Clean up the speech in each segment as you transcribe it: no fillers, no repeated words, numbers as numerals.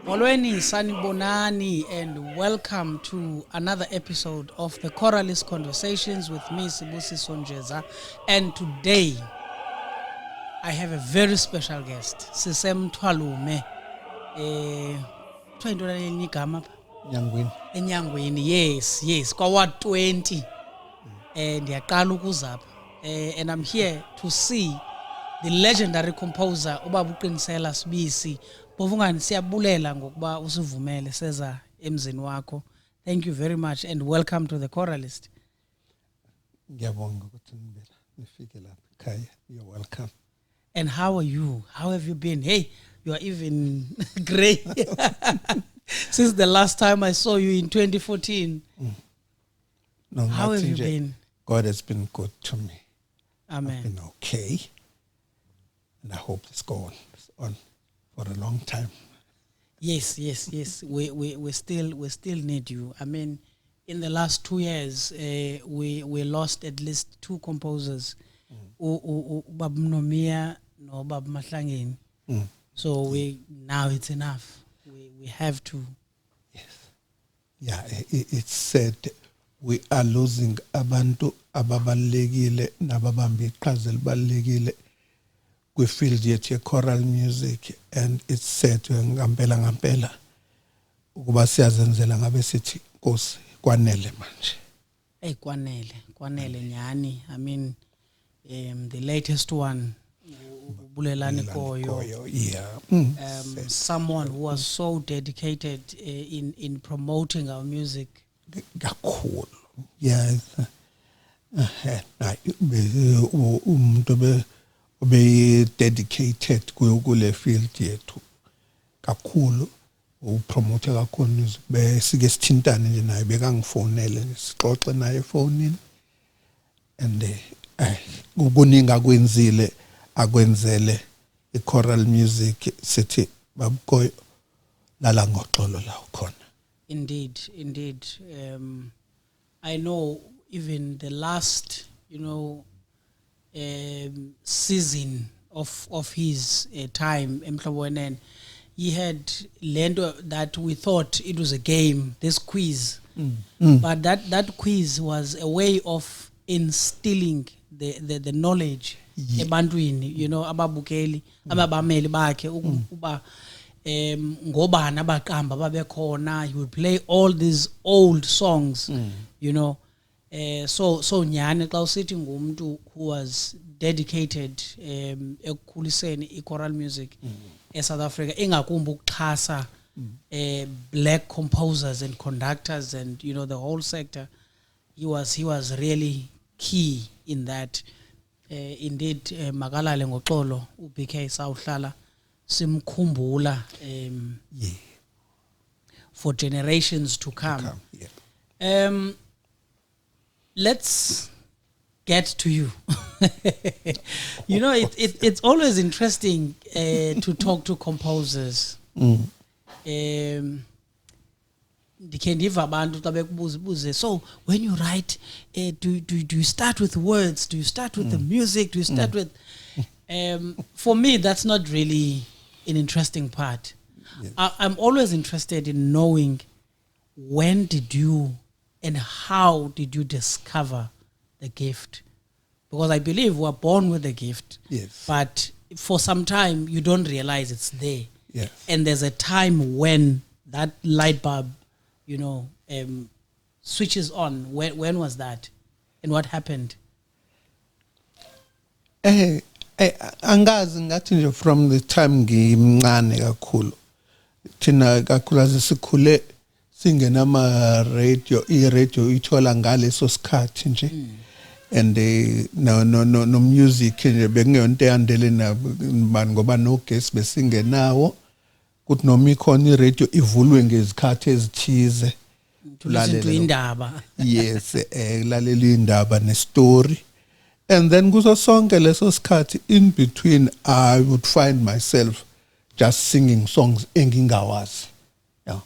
Molweni sanibonani, and welcome to another episode of the Choralist Conversations with me, Sibisi sonjeza. And today I have a very special guest, Sisem Twalume. Enyangweni, yes, kwa 20. And and I'm here to see the legendary composer ubaba Qinisela Sibisi. Bovungani siyabulela ngokuba usivumele seza emzini wakho. Thank you very much and welcome to the Choralist. Ngiyabonga ukuthi nifike lapha ekhaya. You're welcome. And how are you? How have you been? Hey, you are even gray. Since the last time I saw you in 2014. No, how have you been? God has been good to me. Amen. I've been okay. And I hope this goes on for a long time. Yes. We still need you. I mean, in the last 2 years, we lost at least 2 composers. Ubab Nomia no Bab Mahlangeni. So now it's enough. We have to. Yes. Yeah, it's said we are losing abantu ababalekile nababambe iqhaza elibalekile kwifield yethu ye-choral music, and it's said ngampela ukuba siyazenzela ngabe sithi Nkosi kwanele manje. Hey, kwanele nyani. I mean, the latest one, Bulelani Koyo. Yeah. Someone who was so dedicated in promoting our music. Kakhulu. Yes. Umuntu be dedicated kule field yethu kakhulu, upromote kakhulu music. Besike sithintane nje naye, bekangifonele sixoxe naye efonini, and kuningi akwenzile akwenzele i-choral music. Sithi babukoyo lala ngoxolo la ukhona. Indeed. I know even the last, season of his time, Emhlobonene, he had lento that we thought it was a game, this quiz. But that quiz was a way of instilling the knowledge ebantwini, ababukeli, ababameli bakhe uba ngobani abaqamba babekhona. He would play all these old songs, so nyani xa usithi ngumuntu who was dedicated ekukhuliseni i-choral music eSouth Africa, engakumbi ukuxhasa black composers and conductors and the whole sector. He was really key in that. Indeed, makalale ngoxolo uBK sawuhlala simkhumbula for generations to come. Yeah. Let's get to you. It's always interesting to talk to composers. So when you write, do you start with words? Do you start with the music? Do you start with... for me, that's not really an interesting part. Yes. I'm always interested in knowing when did you and how did you discover the gift? Because I believe we're born with the gift. Yes. But for some time, you don't realize it's there. Yes. And there's a time when that light bulb, switches on. When was that? And what happened? Angazi ngathi nje from the time ngimncane kakhulu. Thina kakhulu sikhule singena radio, i-radio ithola ngaleso sikhathi nje. And no music nje bekungeyonto eyandele nabani ngoba no guest besingenawo. Kuthi noma ikhona i-radio ivulwe ngezikhathi ezithize. Lalela indaba. Yes, lalela indaba nestory. And then kuso sonke leso sikhathi in between I would find myself just singing songs engingawazi. Yeah.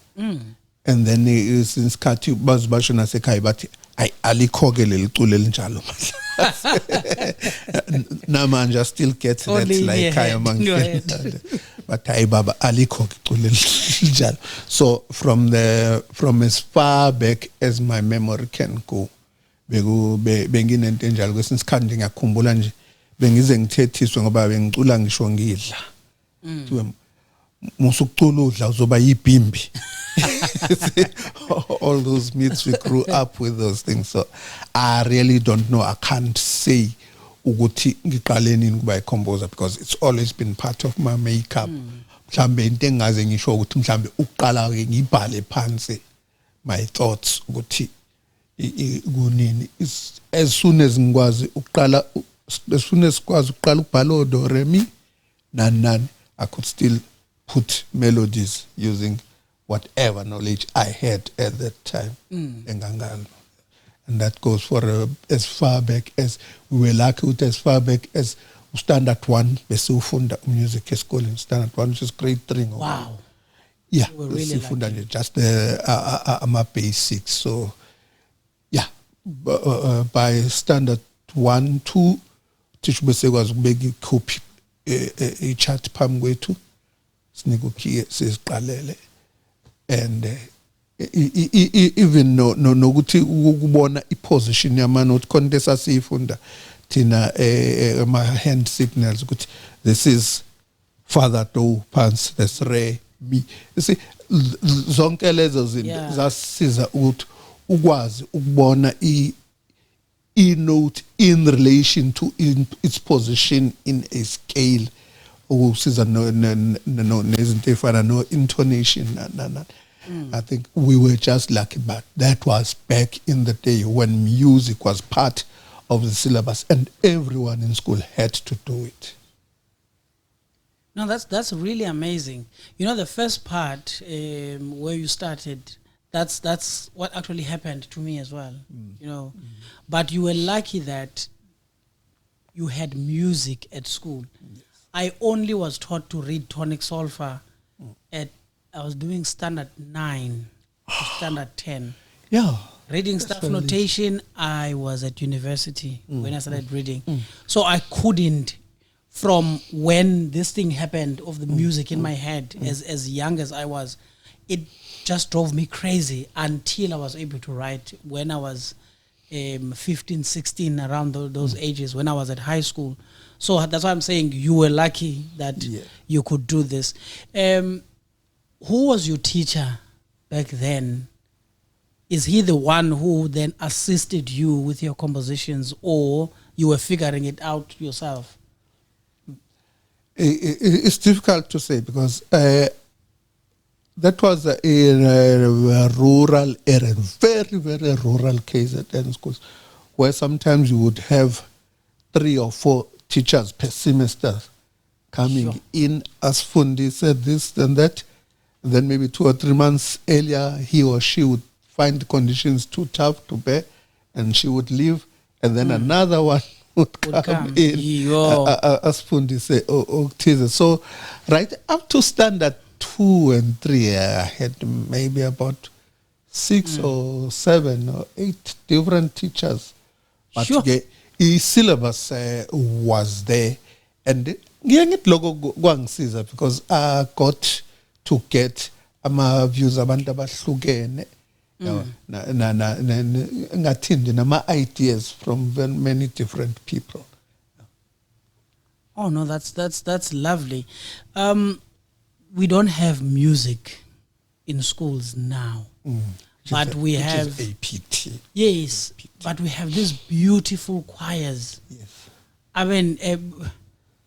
And then since Kati bazibasho nasekhaya bathi alikho-ke leli culo elinjalo namanje I still get that la ekhaya mangifika but hayi baba alikho-ke iculo elinjalo. So from as far back as my memory can go benginento enjalo. Kwesinye isikhathi nje ngiyakhumbula nje bengize ngithethiswe ngoba bengicula ngisho ngidla kuthiwe musukucula udla uzoba yibhimbi. All those myths, we grew up with those things. So I really don't know. I can't say ukuthi ngiqale nini kuba composer because it's always been part of my makeup. Mhlambe into engaze ngisho ukuthi mhlambe uqala ke ngibhale phansi my thoughts ukuthi kunini as soon as ngikwazi uqala ukubhala do re mi nani I could still put melodies using whatever knowledge I had at that time. And that goes for as far back as we were lucky with, as far back as standard 1 bese ufunda music esikoleni standard 1 which is grade 3. Wow. Yeah, really just my basics. So yeah, by standard 1 2 teach bese kwazi ukubeka icopy chart phambi kwethu sinika ukhiye siziqalele. And even nokuthi ukubona iposition yamanote konke sasifunda thina ama hand signals ukuthi this is father do pants, that's re mi. You see zonke lezo zinto zasisiza ukuthi ukwazi ukubona i note in relation to its position in a scale. Ukusiza nezinto efana no intonation I think we were just lucky, but that was back in the day when music was part of the syllabus and everyone in school had to do it. No, that's really amazing. You know, the first part where you started, that's what actually happened to me as well. You know, but you were lucky that you had music at school. Yes. I only was taught to read tonic solfa I was doing standard 9 to standard 10. Yeah. Reading staff notation, I was at university when I started reading. So I couldn't, from when this thing happened of the music in my head, as young as I was, it just drove me crazy until I was able to write when I was 15, 16, around those ages, when I was at high school. So that's why I'm saying you were lucky that you could do this. Who was your teacher back then? Is he the one who then assisted you with your compositions, or you were figuring it out yourself? It's difficult to say because that was in a rural area, very, very rural case at any schools, where sometimes you would have 3 or 4 teachers per semester coming in as Fundi said this and that. Then maybe 2 or 3 months earlier, he or she would find the conditions too tough to bear, and she would leave, and then another one would come in. As Fundi say, so right up to standard 2 and 3, I had maybe about 6 or 7 or 8 different teachers. But the syllabus was there, and because I got to get ama views abantu abahlukene ngathindi nama ideas from many different people. Oh no, that's lovely. We don't have music in schools now, but we have APT. Yes, APT. But we have these beautiful choirs. Yes. I mean,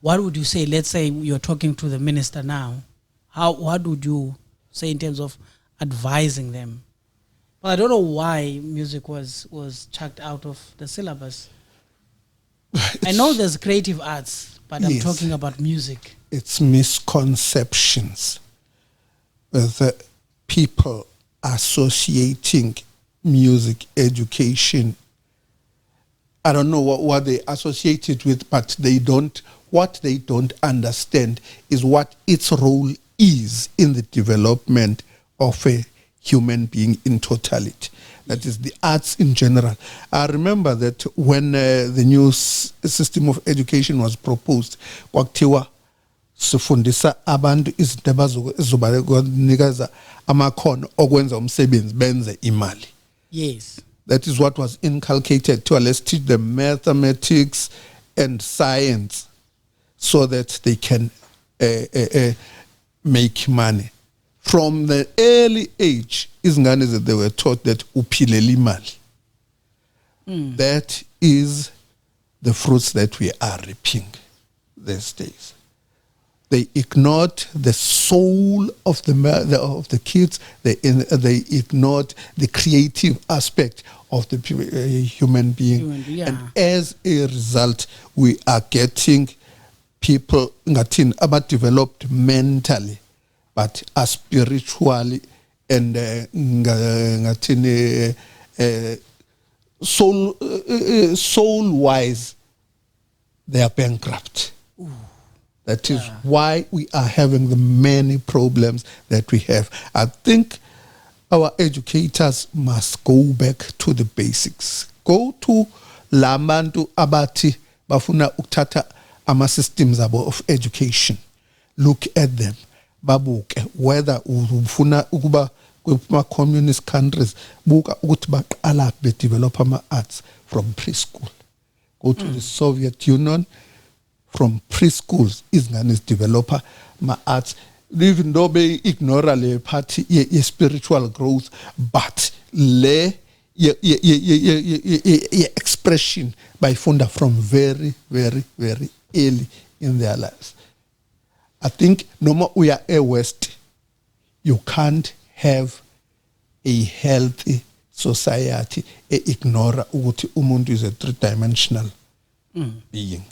what would you say? Let's say you're talking to the minister now. What would you say in terms of advising them? Well, I don't know why music was chucked out of the syllabus. I know there's creative arts, but I'm talking about music. It's misconceptions with people associating music education. I don't know what they associate it with, but what they don't understand is what its role is in the development of a human being in totality. That is the arts in general. I remember that when the new system of education was proposed, kwakuthiwa sifundisa abantu izinto ezizobanikeza amakhono okwenza umsebenzi benze imali. Yes. That is what was inculcated to us. Let's teach them mathematics and science so that they can make money. From the early age, izingane that they were taught that uphilela imali. That is the fruits that we are reaping these days. They ignored the soul of the kids. They ignored the creative aspect of the human being. And as a result, we are getting people about developed mentally, but are spiritually and soul-wise, they are bankrupt. Ooh. That is why we are having the many problems that we have. I think our educators must go back to the basics. Go to lamantu abati bafuna uktata ama systems of education. Look at them. Babuke whether ufuna ukuba kuma communist countries buka ukuthi baqala be develop ama arts from preschool. Go to the Soviet Union. From preschools, izingane developer ma arts, even though they ignore le part ye spiritual growth, but le expression by funda from very, very, very early in their lives. I think no more we are a West, you can't have a healthy society. Ignore ukuthi umuntu is a three-dimensional being.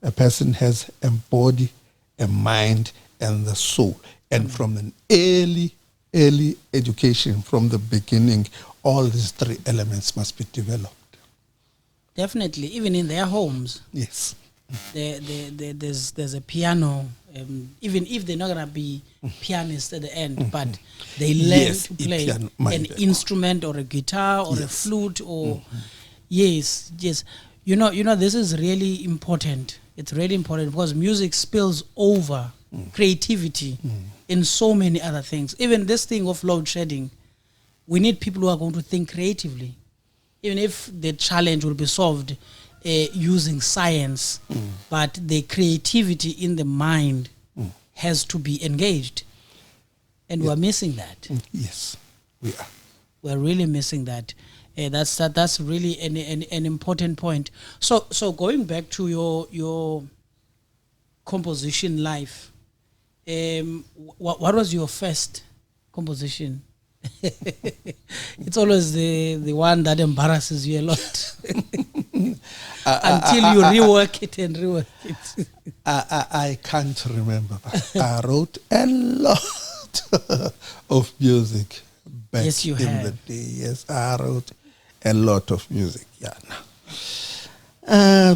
A person has a body, a mind, and the soul. And from an early education, from the beginning, all these three elements must be developed. Definitely, even in their homes. Yes. There's a piano, even if they're not going to be pianists at the end, but they learn to play an instrument or a guitar or a flute or... Yes. You know, this is really important. It's really important because music spills over creativity in so many other things. Even this thing of load shedding, we need people who are going to think creatively. Even if the challenge will be solved using science, but the creativity in the mind has to be engaged. And we're missing that. Yes, we are. We're really missing that. That's really an important point. So going back to your composition life, what was your first composition? It's always the one that embarrasses you a lot until you rework it. I can't remember, but I wrote a lot of music back in the day. Yes, I wrote a lot of music.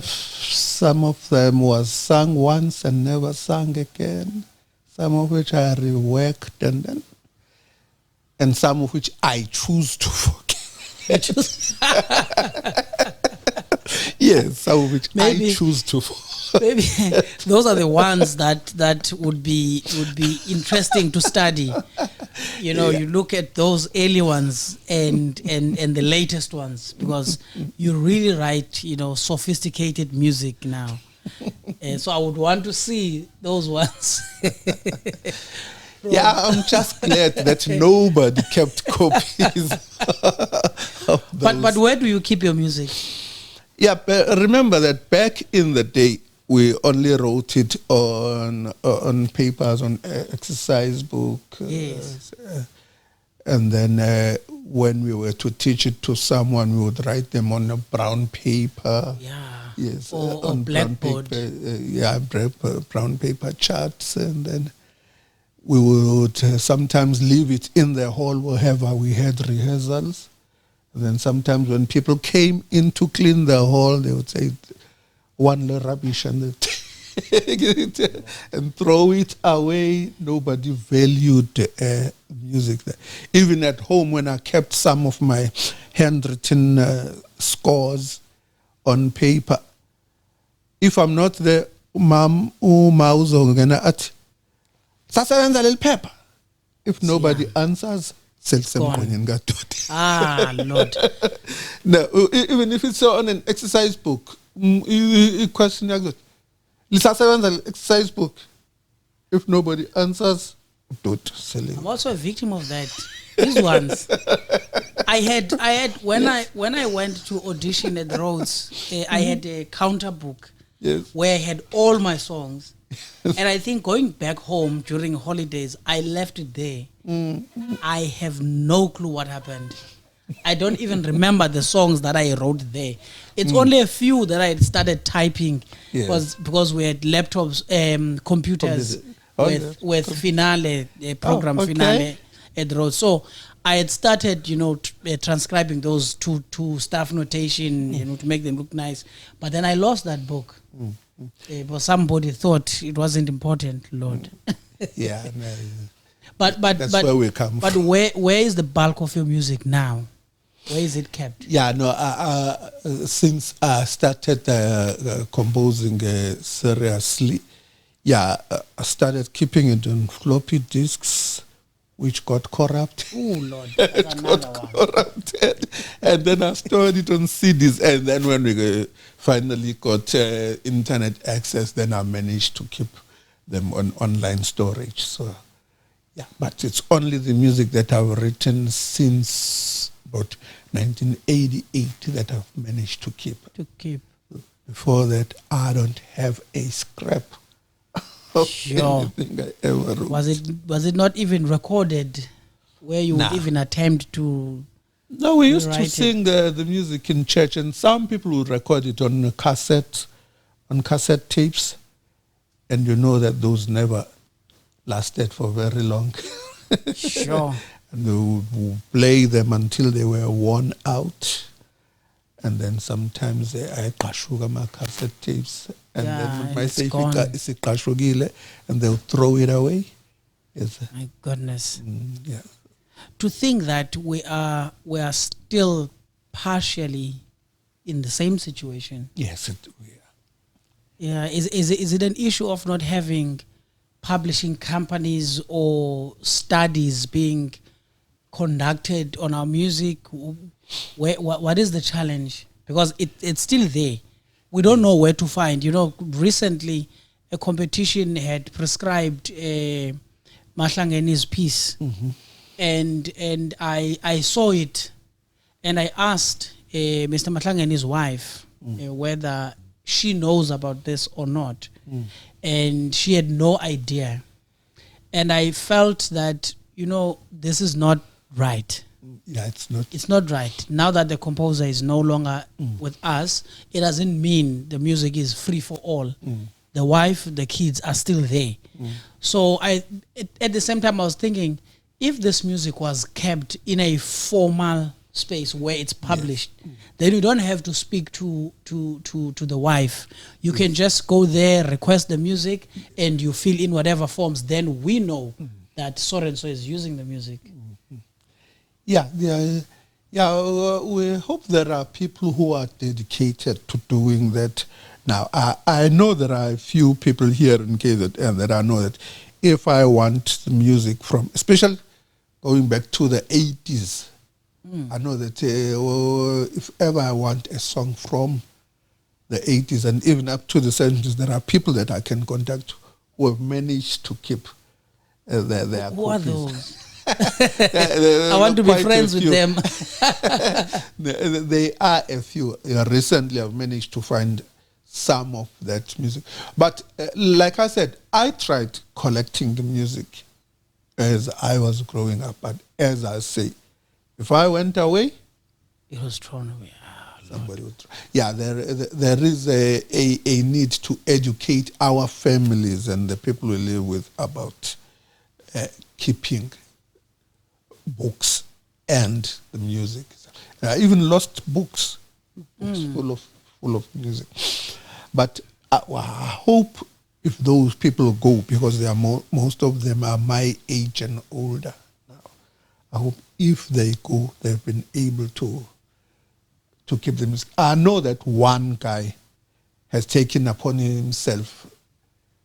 Some of them was sung once and never sung again. Some of which I reworked and some of which I choose to forget. Yes, some of which I choose to forget. Maybe those are the ones that would be interesting to study. You know, you look at those early ones and the latest ones, because you really write, sophisticated music now. So I would want to see those ones. I'm just glad that nobody kept copies of those. But where do you keep your music? But remember that back in the day, we only wrote it on papers, on exercise book. Yes. And then when we were to teach it to someone, we would write them on a brown paper. Yeah. Yes. Or on blackboard. Brown paper charts. And then we would sometimes leave it in the hall wherever we had rehearsals. And then sometimes when people came in to clean the hall, they would say, one little rubbish, and they take it and throw it away. Nobody valued music there. Even at home, when I kept some of my handwritten scores on paper, if I'm not there, Mom, uma uzongena athi sasebenza leli phepha. If nobody answers, selsemqonyeni kaDoti. Lord. No, even if it's on an exercise book, question yakho, lisasebenza le exercise book. If nobody answers, Doti selling. I'm also a victim of that. These ones. I had when I went to audition at Rhodes, I had a counter book. Yes. Where I had all my songs. And I think going back home during holidays, I left it there. I have no clue what happened. I don't even remember the songs that I wrote there. It's only a few that I had started typing because we had laptops, computers with Finale, program Finale at Rhodes. So I had started, transcribing those to staff notation, to make them look nice. But then I lost that book. But somebody thought it wasn't important, Lord. Yeah, no. But that's where we come but from. where is the bulk of your music now? Where is it kept? Yeah, no. Since I started composing seriously, I started keeping it on floppy disks, which got corrupted. Oh Lord, It got corrupted, and then I stored it on CDs. And then when we finally got internet access, then I managed to keep them on online storage. So, but it's only the music that I've written since about 1988 that I've managed to keep. Before that, I don't have a scrap. Sure. Anything I ever wrote. Was it not even recorded where you would even attempt to? No, we used to sing the music in church, and some people would record it on cassette tapes, and you know that those never lasted for very long. Sure. And they would play them until they were worn out. And then sometimes I kashuga my cassette tapes, and then my say and they'll throw it away. Yes. My goodness. Yeah. To think that we are still partially in the same situation. Yes, we are. Yeah. Is it an issue of not having publishing companies or studies being conducted on our music? What is the challenge? Because it's still there. We don't know where to find. Recently a competition had prescribed Mahlangeni's piece, and I saw it, and I asked Mr. Mahlangeni's wife whether she knows about this or not, and she had no idea. And I felt that this is not right. Yeah, it's not. It's not right. Now that the composer is no longer with us, it doesn't mean the music is free for all. The wife, the kids are still there. So at the same time, I was thinking, if this music was kept in a formal space where it's published, then you don't have to speak to the wife. You can just go there, request the music, and you fill in whatever forms. Then we know that so and so is using the music. Yeah. We hope there are people who are dedicated to doing that. Now, I know there are a few people here in KZN that I know that if I want the music from, especially going back to the 80s, I know that if ever I want a song from the 80s and even up to the 70s, there are people that I can contact who have managed to keep their Who copies. are those? I want to be friends with them. They are a few. Recently, I've managed to find some of that music. But like I said, I tried collecting the music as I was growing up. But as I say, if I went away, it was thrown away. Somebody would. Yeah, there is a need to educate our families and the people we live with about keeping books and the music. Even lost books full of music. But I hope if those people go, because they are most of them are my age and older now, I hope if they go, they've been able to keep the music. I know that one guy has taken upon himself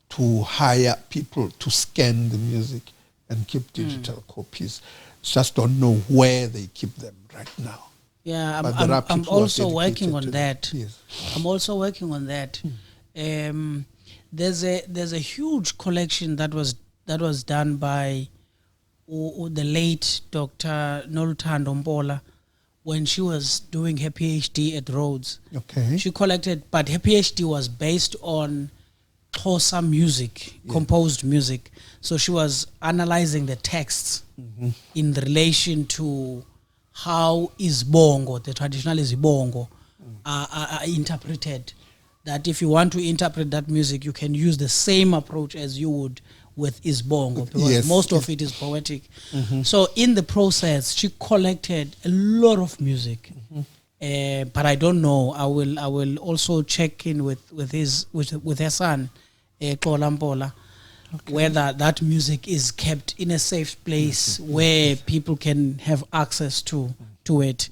to hire people to scan the music and keep digital copies. Just don't know where they keep them right now. Yeah, I'm also working on that. Yes. I'm also working on that. There's a huge collection that was done by the late Dr. Noluthando Mpola when she was doing her PhD at Rhodes. Okay. She collected, but her PhD was based on Xhosa music, composed music. So she was analyzing the texts in relation to how Izibongo, the traditional Izibongo, are interpreted. That if you want to interpret that music, you can use the same approach as you would with Izibongo, because most of it is poetic. So in the process, she collected a lot of music. But I don't know. I will also check in with her son, Choral, whether that music is kept in a safe place where people can have access to it.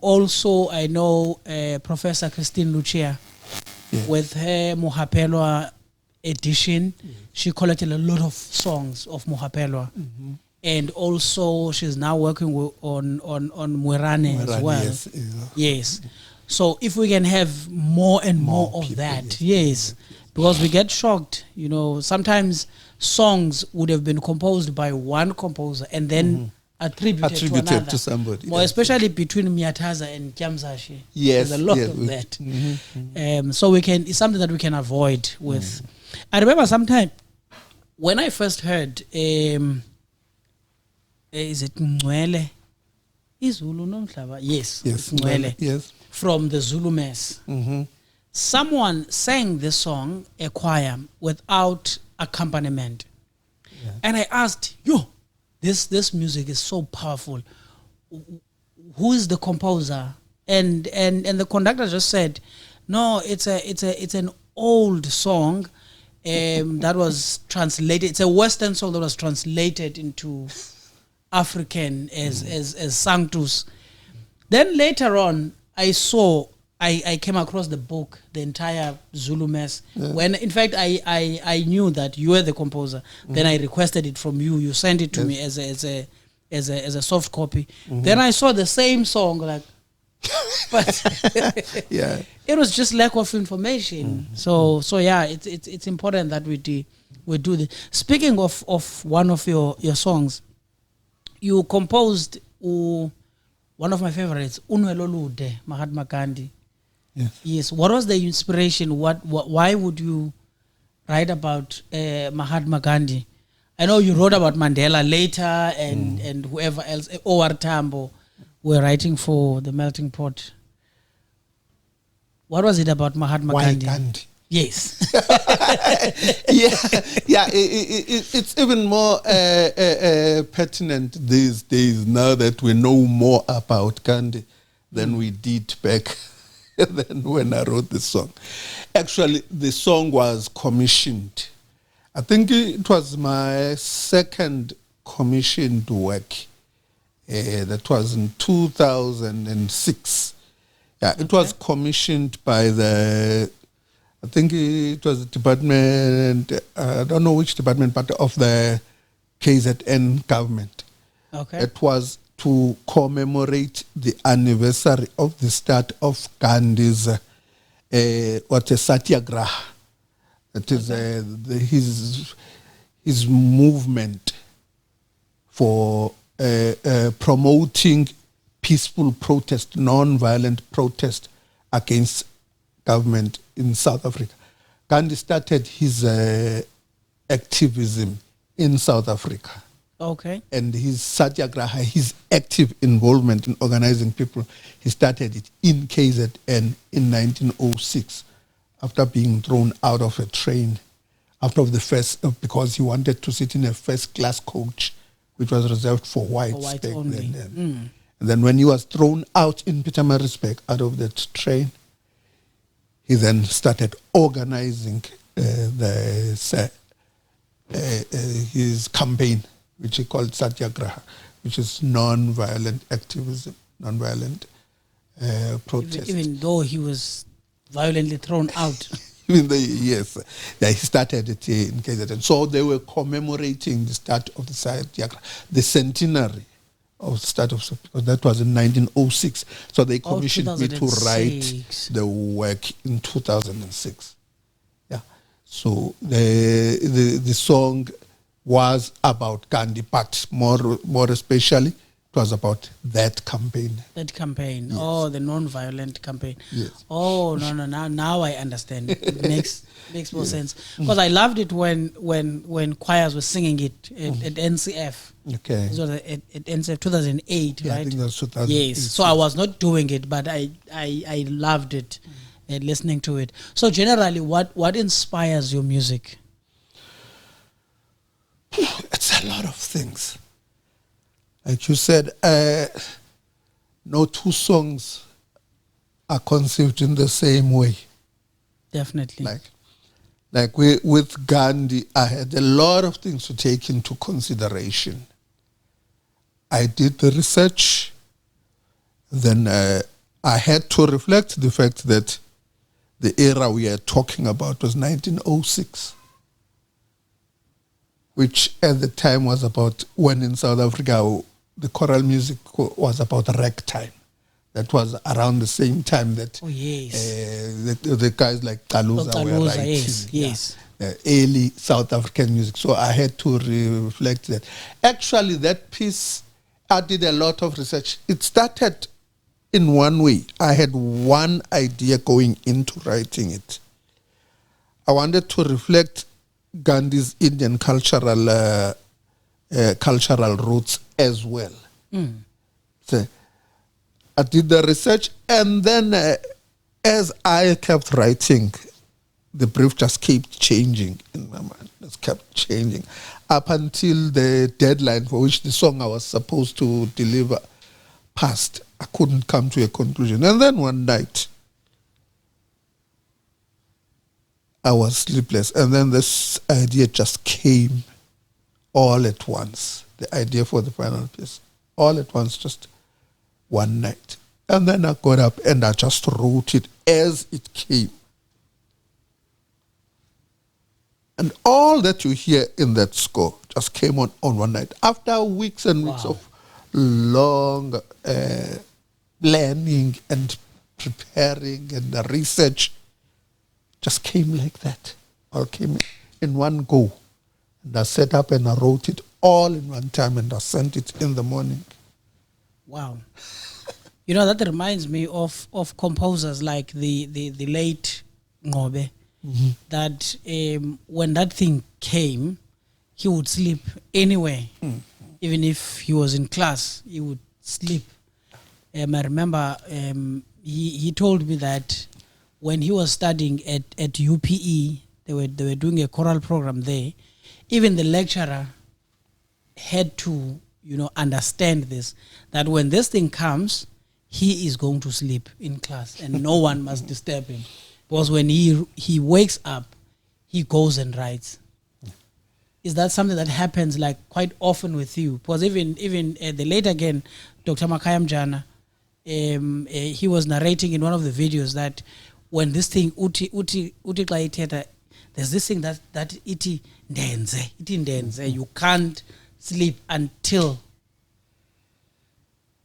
Also, I know Professor Christine Lucia, with her Mohapelwa edition, she collected a lot of songs of Mohapelwa. And also, she's now working on Mwerane as well. Yes. So if we can have more and more of people, that, yes. Because we get shocked, sometimes songs would have been composed by one composer and then attributed to another. To somebody. More especially between Miyataza and Kyamzashi. Yes. There's a lot of that. So it's something that we can avoid with. I remember sometime when I first heard, is it Ngwele? Izulu Nomhlaba? Yes. Ngwele. Yes. From the Zulu Mass. Someone sang this song, a choir, without accompaniment. And I asked, this music is so powerful. Who is the composer? And the conductor just said, no, it's an old song that was translated. It's a Western song that was translated into African as Sanctus. Then later on, I came across the book, the entire Zulu Mass. When in fact I knew that you were the composer. Then I requested it from you. You sent it to me as a soft copy. Then I saw the same song, but it was just lack of information. So it's important that we do this. Speaking of one of your songs, you composed one of my favorites, Unwelo Lude, Mahatma Gandhi. Yes. What was the inspiration? Why would you write about Mahatma Gandhi? I know you wrote about Mandela later and whoever else, O.R. Tambo, were writing for the Melting Pot. What was it about Mahatma Gandhi? Gandhi? Yes. It's even more pertinent these days now that we know more about Gandhi than we did back then when I wrote the song. Actually, the song was commissioned. I think it was my second commissioned work. That was in 2006. It was commissioned by I think it was the department, I don't know which department, but of the KZN government. Okay. It was to commemorate the anniversary of the start of Gandhi's Satyagraha. That is his movement for promoting peaceful protest, non-violent protest against government in South Africa. Gandhi started his activism in South Africa. Okay. And his Satyagraha, his active involvement in organizing people, he started it in KZN in 1906 after being thrown out of a train because he wanted to sit in a first-class coach, which was reserved for whites back only. then. And then when he was thrown out in Pietermaritzburg out of that train, he then started organizing his campaign, which he called Satyagraha, which is non-violent activism, non-violent protest. Even though he was violently thrown out. Yes, he started it in KZN. So they were commemorating the start of the Satyagraha, the centenary of the start of, because that was in 1906. So they commissioned me to write the work in 2006. Yeah. So the song was about Gandhi, but more especially, it was about that campaign. That campaign. Yes. Oh, the non-violent campaign. Yes. Oh, no. Now I understand. It makes more sense. Because I loved it when choirs were singing it at NCF. Okay. It was at NCF 2008, yeah, right? I think that's 2008. Yes. So I was not doing it, but I loved it, listening to it. So generally, what inspires your music? It's a lot of things. Like you said, no two songs are conceived in the same way. Definitely. Like with Gandhi, I had a lot of things to take into consideration. I did the research, then I had to reflect the fact that the era we are talking about was 1906. Which at the time was about when in South Africa the choral music was about ragtime. That was around the same time that the guys like Kaluza were writing. Yes. Early South African music. So I had to reflect that. Actually, that piece, I did a lot of research. It started in one way. I had one idea going into writing it. I wanted to reflect Gandhi's Indian cultural roots as well. So I did the research, and then as I kept writing, the brief just kept changing in my mind. It kept changing up until the deadline for which the song I was supposed to deliver passed. I couldn't come to a conclusion. And then one night, I was sleepless, and then this idea just came all at once. The idea for the final piece, all at once, just one night. And then I got up and I just wrote it as it came. And all that you hear in that score just came on one night. After weeks and weeks of long planning and preparing and research, just came like that. All came in one go. And I set up and I wrote it all in one time, and I sent it in the morning. Wow. You know, that reminds me of composers like the late Ngobe, that when that thing came, he would sleep anywhere. Even if he was in class, he would sleep. I remember he told me that when he was studying at UPE, they were doing a choral program there. Even the lecturer had to, understand this, that when this thing comes, he is going to sleep in class and no one must disturb him. Because when he wakes up, he goes and writes. Is that something that happens like quite often with you? Because even the late again, Dr. Makayam Jana, he was narrating in one of the videos that when this thing uti theater, there's this thing that iti ndenze, you can't sleep until.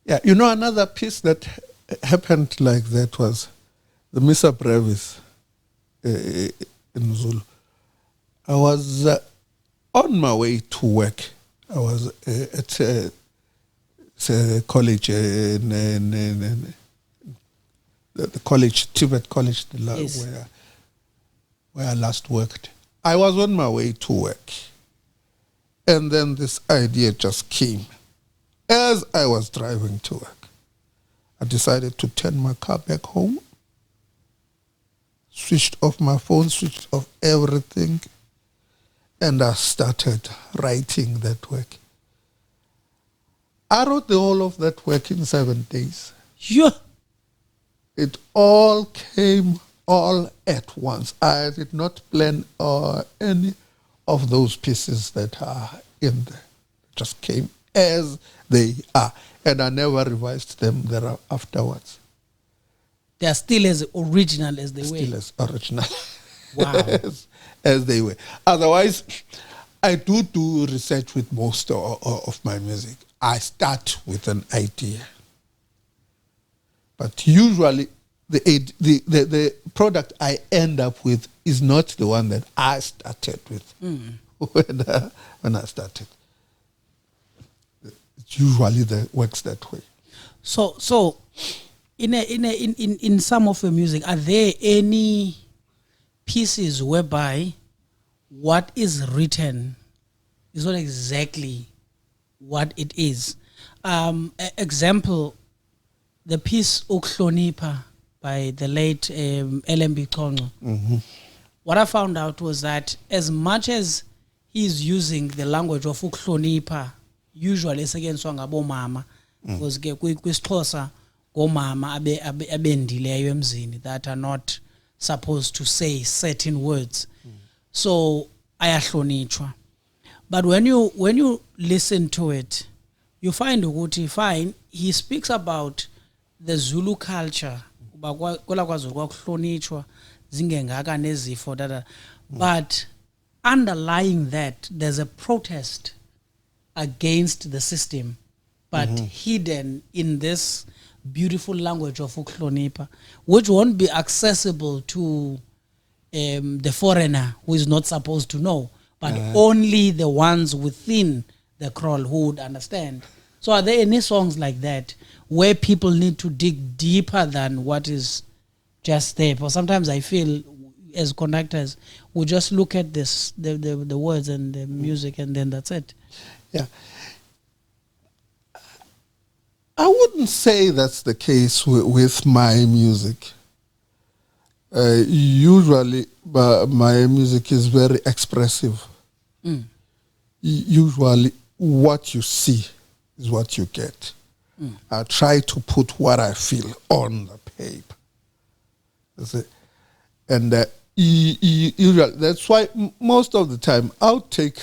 Yeah, another piece that happened like that was the Missa Brevis in Zulu. I was on my way to work. I was at a college in the college, Tibet College, Yes. where I last worked. I was on my way to work, and then this idea just came. As I was driving to work, I decided to turn my car back home, switched off my phone, switched off everything, and I started writing that work. I wrote the whole of that work in 7 days. Sure. It all came all at once. I did not plan any of those pieces that are in there. It just came as they are. And I never revised them there afterwards. They are still as original as they were. Still as original. Wow. as they were. Otherwise, I do research with most of my music. I start with an idea. But usually, the product I end up with is not the one that I started with when I started. It usually works that way. So in some of your music, are there any pieces whereby what is written is not exactly what it is? Example, the piece Uklonipa by the late LMB Kongo. What I found out was that as much as he's using the language of Uklonipa, usually it's against ngabo mama, because kwisixhosa ngomama abendileyo emzini that are not supposed to say certain words. So ayahlonitshwa. But when you listen to it, you find ukuthi fine, he speaks about the Zulu culture, but underlying that, there's a protest against the system, but hidden in this beautiful language of Uklonipa, which won't be accessible to the foreigner who is not supposed to know, but only the ones within the Choral who would understand. So are there any songs like that where people need to dig deeper than what is just there? Because sometimes I feel as conductors, we just look at this, the words and the music, and then that's it. Yeah. I wouldn't say that's the case with my music. Usually, my music is very expressive. Usually, what you see is what you get. I try to put what I feel on the paper. And usually, that's why most of the time I'll take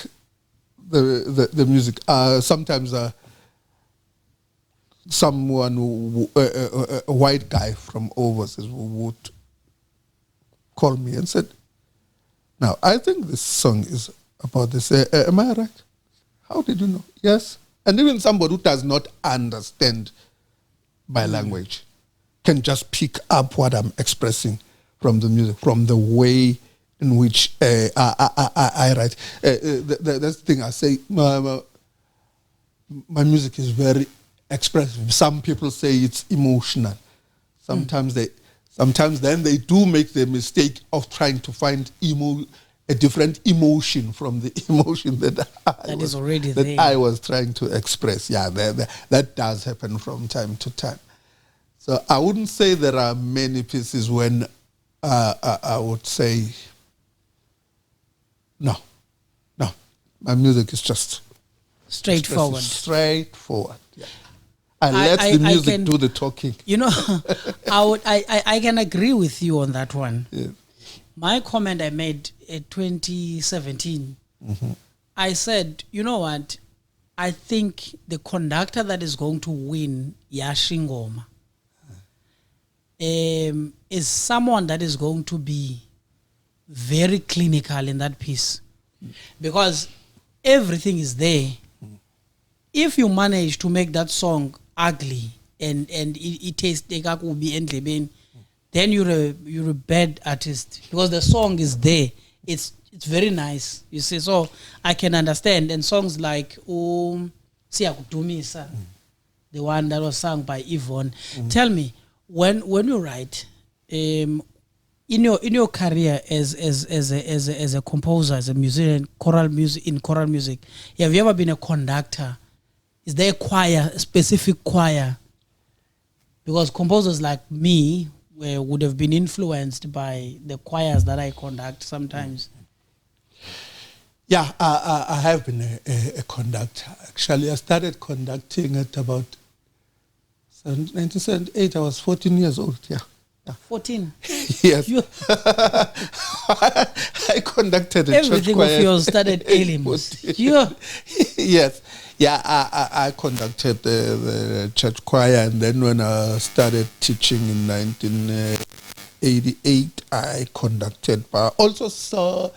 the music. Sometimes someone, a white guy from overseas would call me and said, "Now, I think this song is about this. Am I right? How did you know?" Yes. And even somebody who does not understand my language can just pick up what I'm expressing from the music, from the way in which I write. That's the thing I say. My music is very expressive. Some people say it's emotional. Sometimes then they do make the mistake of trying to find a different emotion from the emotion that I was trying to express. Yeah, that does happen from time to time. So I wouldn't say there are many pieces when I would say no. My music is just straightforward. Straightforward. Yeah. I let the music do the talking. You know, I can agree with you on that one. Yeah. My comment I made in 2017, I said, you know what? I think the conductor that is going to win Yashingoma is someone that is going to be very clinical in that piece, because everything is there. If you manage to make that song ugly and it tastes like then you're a bad artist, because the song is there. It's very nice, you see. So I can understand. And songs like Siyakutumisa, the one that was sung by Yvonne. Tell me, when you write, in your career as a composer, as a musician, choral music, have you ever been a conductor? Is there a choir, a specific choir? Because composers like me would have been influenced by the choirs that I conduct sometimes. Yeah, I have been a conductor. Actually, I started conducting at about 1978. I was 14 years old, yeah. 14? Yes. I conducted a Everything church choir. of yours started early. Yes. Yeah, I conducted the church choir, and then when I started teaching in 1988, I conducted, but also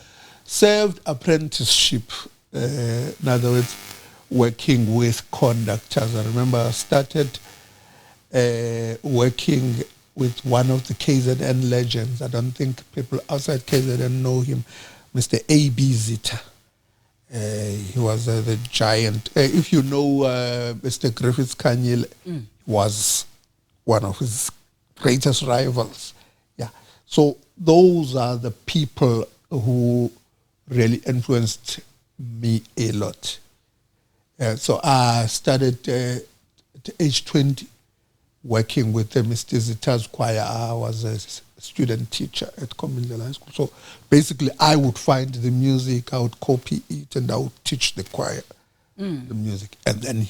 served apprenticeship. In other words, working with conductors. I remember I started working with one of the KZN legends. I don't think people outside KZN know him, Mr. A.B. Zita. He was the giant. If you know Mr. Griffiths Kanyile, was one of his greatest rivals. Yeah. So those are the people who really influenced me a lot. So I started at age 20 working with Mr. Zita's choir. I was a student teacher at Qinisela High School. So basically, I would find the music, I would copy it, and I would teach the choir the music. And then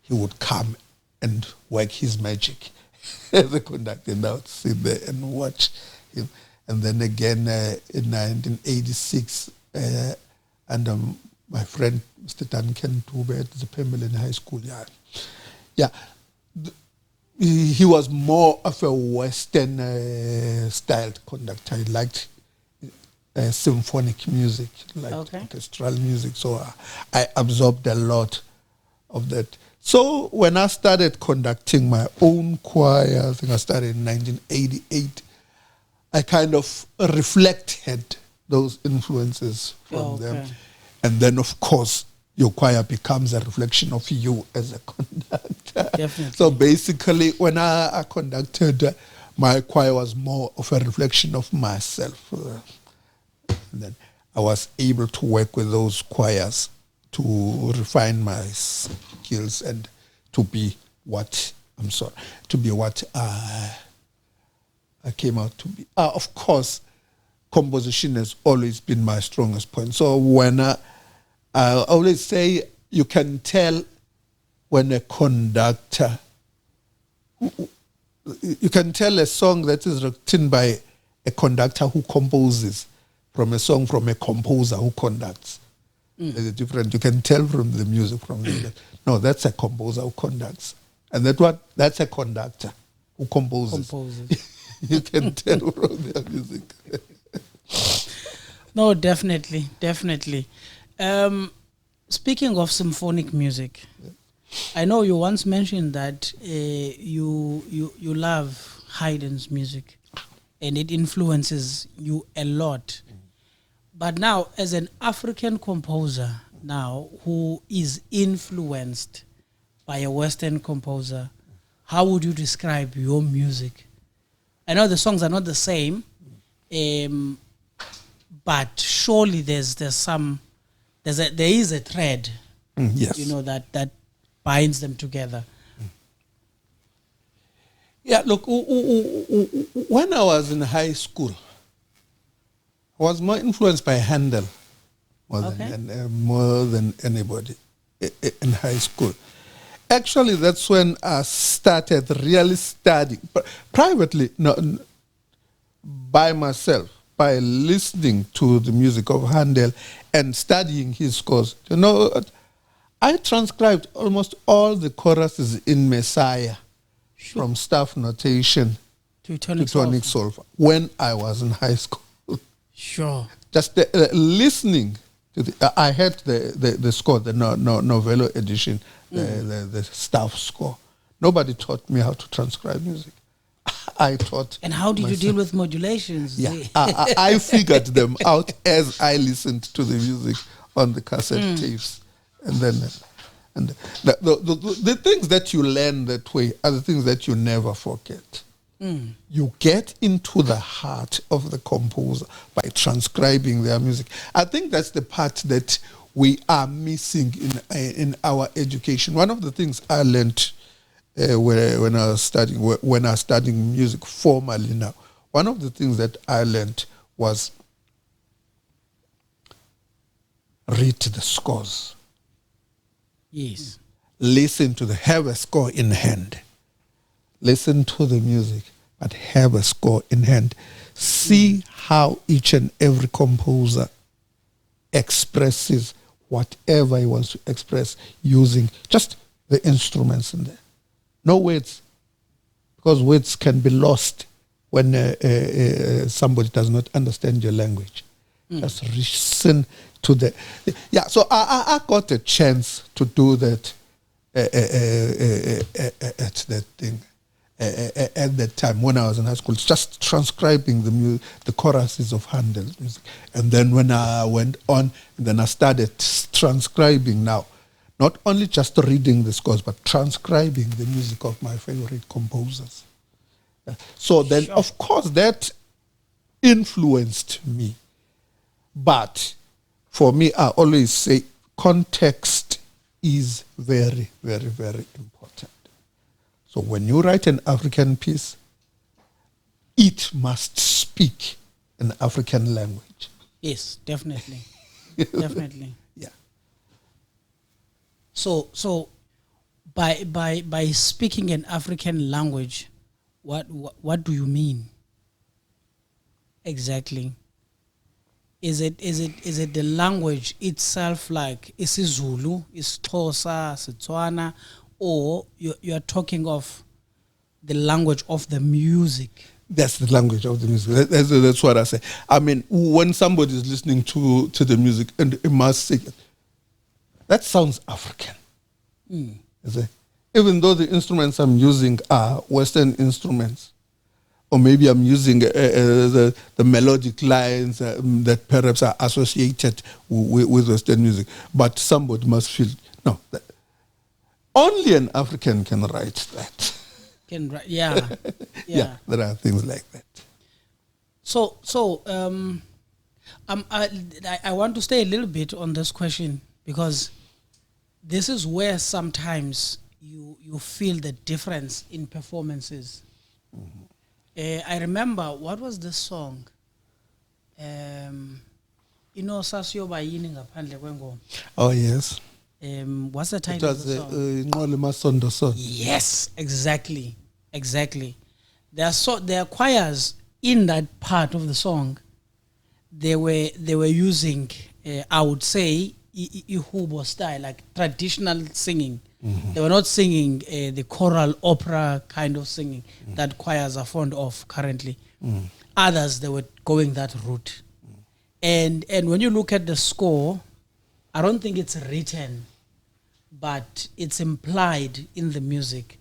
he would come and work his magic as a conductor, and I would sit there and watch him. And then again in 1986, under my friend Mr. Duncan Tube at the Pemberley High School. Yeah. He was more of a Western styled conductor. He liked symphonic music, orchestral music. So I absorbed a lot of that. So when I started conducting my own choir, I think I started in 1988, I kind of reflected those influences from them. And then, of course, your choir becomes a reflection of you as a conductor. Definitely. So basically, when I conducted, my choir was more of a reflection of myself. And then I was able to work with those choirs to refine my skills and to be what I came out to be. Of course, composition has always been my strongest point. So when I always say you can tell when a conductor, you can tell a song that is written by a conductor who composes from a song from a composer who conducts. There's a difference. You can tell from the music from the no, that's a composer who conducts. And that's a conductor who composes. You can tell from their music. No, definitely. Speaking of symphonic music, I know you once mentioned that you love Haydn's music, and it influences you a lot. But now, as an African composer now who is influenced by a Western composer, how would you describe your music? I know the songs are not the same, but surely there is a thread, yes, that binds them together. Yeah, look, when I was in high school, I was more influenced by Handel more than anybody in high school. Actually, that's when I started really studying, privately, by myself, by listening to the music of Handel and studying his scores. I transcribed almost all the choruses in Messiah from staff notation to tonic solfa when I was in high school. Sure. Just listening to I had the score, the Novello edition, the staff score. Nobody taught me how to transcribe music. I taught. And how did you deal with modulations? Yeah, I figured them out as I listened to the music on the cassette tapes, and then the things that you learn that way are the things that you never forget. You get into the heart of the composer by transcribing their music. I think that's the part that we are missing in our education. One of the things I learned when I was studying music formally now, one of the things that I learned was read the scores. Yes. Have a score in hand. Listen to the music, but have a score in hand. See how each and every composer expresses whatever he wants to express using just the instruments in there. No words, because words can be lost when somebody does not understand your language. Just listen to the... Yeah, so I got a chance to do that at that thing. At that time when I was in high school, just transcribing the choruses of Handel's music. And then when I went on, then I started transcribing now. Not only just reading the scores, but transcribing the music of my favorite composers. So then, of course, that influenced me. But for me, I always say context is very, very, very important. So when you write an African piece, it must speak an African language. Yes, definitely. Definitely. Yeah. So by speaking an African language, what do you mean exactly? Is it the language itself, like isiZulu, isiXhosa, Setswana, or you are talking of the language of the music? That's the language of the music. That's what I say. I mean, when somebody is listening to the music and it must say, that sounds African. Even though the instruments I'm using are Western instruments, or maybe I'm using the melodic lines that perhaps are associated with Western music, but somebody must feel, no, only an African can write that. Can write, yeah. Yeah, there are things like that. So I want to stay a little bit on this question, because this is where sometimes you feel the difference in performances. I remember, what was this song? Sasiyo bayini ngaphandle kwengoma. Oh, yes. What's the title of the song? Yes, exactly. There are choirs in that part of the song. They were using, I would say, Ihubo style, like traditional singing. They were not singing the choral opera kind of singing that choirs are fond of currently. Others, they were going that route. And when you look at the score, I don't think it's written, but it's implied in the music.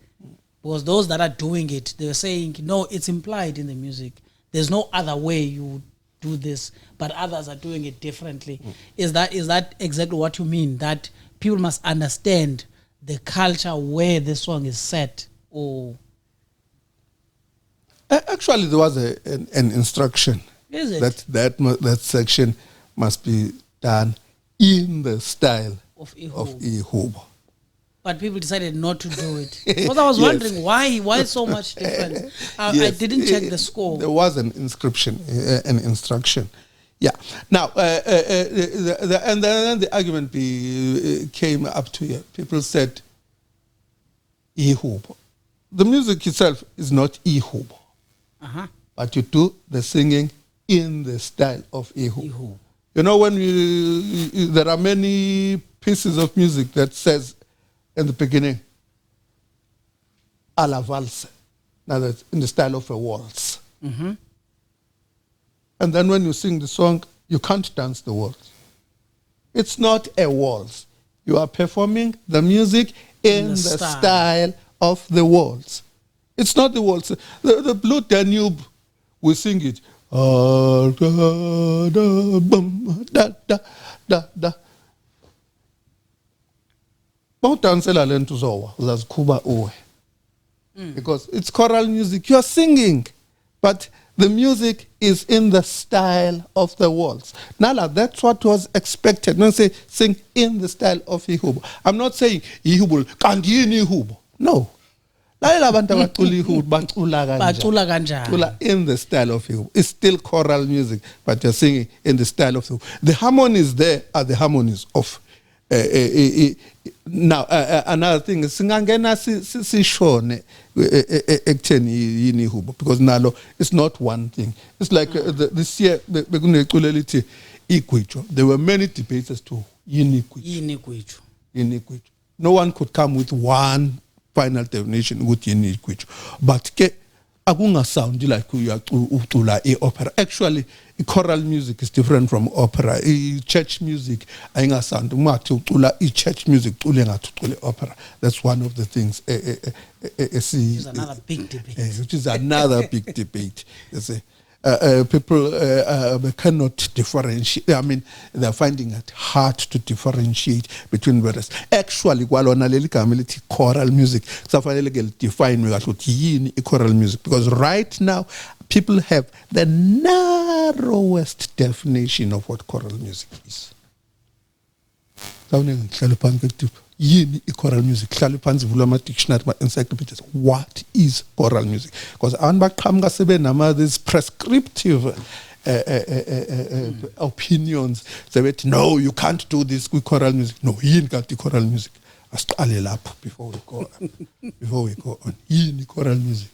Because those that are doing it, they were saying, no, it's implied in the music. There's no other way you do this, but others are doing it differently. Is that exactly what you mean? That people must understand the culture where the song is set? Or actually, there was an instruction. Is it? That section must be done in the style of Ihubo. But people decided not to do it. Because I was wondering why so much difference. I didn't check the score. There was an instruction. Yeah. Now, and then the argument came up to here. People said Ihubo. The music itself is not Ihubo. But you do the singing in the style of Ihubo. You know, when there are many pieces of music that says in the beginning, a la valse. Now that's in the style of a waltz. And then when you sing the song, you can't dance the waltz. It's not a waltz. You are performing the music in the style of the waltz. It's not the waltz. The Blue Danube, we sing it. Because it's choral music. You're singing, but the music is in the style of the waltz. Nala, that's what was expected. Don't say sing in the style of Ihubo. I'm not saying Ihubo, kandini Ihubo. No. In the style of Ihubo. It's still choral music, but you're singing in the style of Ihubo. The harmonies there are the harmonies of now another thing is singangena sishone ekutheni yini Ihubo, because nalo it's not one thing. It's like this year bekunecula lithi igwijo. There were many debates as to yini gwiju. No one could come with one final definition ukuthi yini gwiju. But ke akunga sound like ucula opera. Actually, choral music is different from opera. Church music ayinga sound ungathi ucula church music ucule ngathi ucule opera. That's one of the things Which is another big debate. Which is another big debate. You see. People cannot differentiate. I mean, they're finding it hard to differentiate between various. Actually, kwalona leli gama lithi choral music, kusafanele ke define ukuthi yini choral music, because right now people have the narrowest definition of what choral music is. Sawune ngihlala phansi yini choral music, hlala phansi vula ama dictionary ama encyclopedias. What is choral music? Because abantu baqhamuka sebenama this prescriptive opinions. They said, no, you can't do this with choral music. No, yini kanti choral music? Asiqale lapho before we go on. Yini choral music?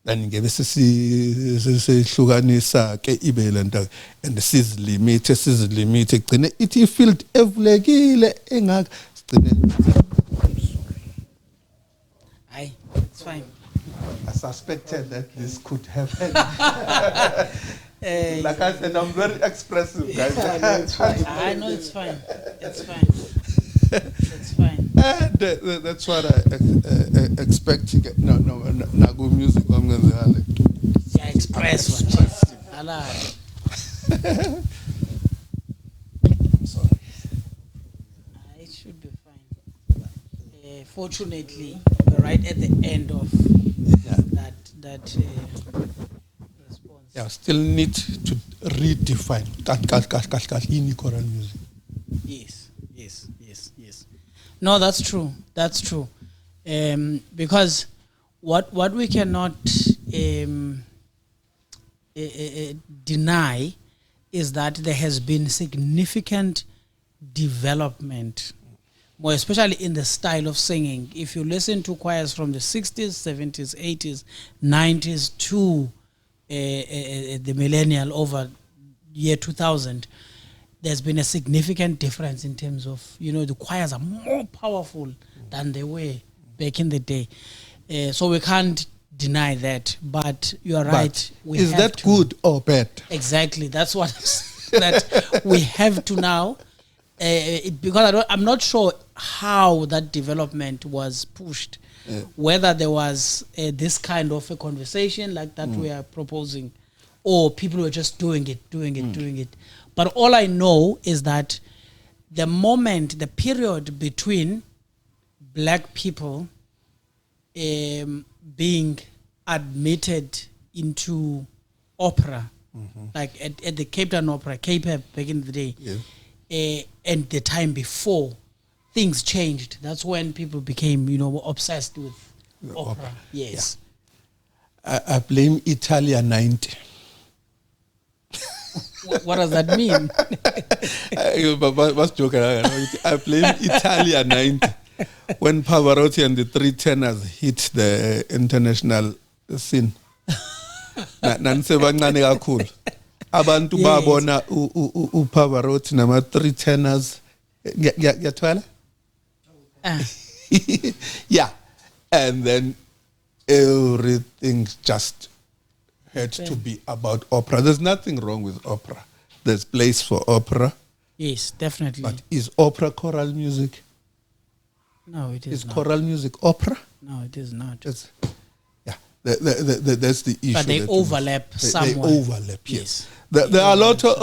Then ngebe sesihlukanisa ke ibe lento and sizilimit gcine ithi field evulekile engaka sigcine. Aye, it's fine. I suspected that this could happen. Like I said, I'm very expressive, guys. Yeah, no, it's fine. I know it's fine. It's fine. It's fine. That's what I expect to get. No, Nagu music. I'm going to yeah, express one. I like. Sorry. It should be fine. Fortunately, we're right at the end of that response. Yeah, still need to redefine in choral music. Yes. No, that's true. Because what we cannot deny is that there has been significant development, more especially in the style of singing. If you listen to choirs from the 60s, 70s, 80s, 90s to the millennial over year 2000, there's been a significant difference in terms of, the choirs are more powerful than they were back in the day. So we can't deny that, but you are right. Is that good or bad? Exactly. That's what that we have to now, because I'm not sure how that development was pushed, whether there was this kind of a conversation like that we are proposing, or people were just doing it. But all I know is that the period between black people being admitted into opera, like at the Cape Town Opera, Cape-Hep back in the day, and the time before, things changed. That's when people became, obsessed with opera. Yes. Yeah. I blame Italia 90. What does that mean? I blame Italia 90 when Pavarotti and the three tenors hit the international scene. Nanse bancane kakhulu. Abantu babona uPavarotti nama three tenors. Yathwala? Yeah. And then everything just had to be about opera. There's nothing wrong with opera. There's place for opera. Yes, definitely. But is opera choral music? No, it is not. Is choral music opera? No, it is not. That's the issue. But they overlap somewhat. They overlap, yes. There are a lot of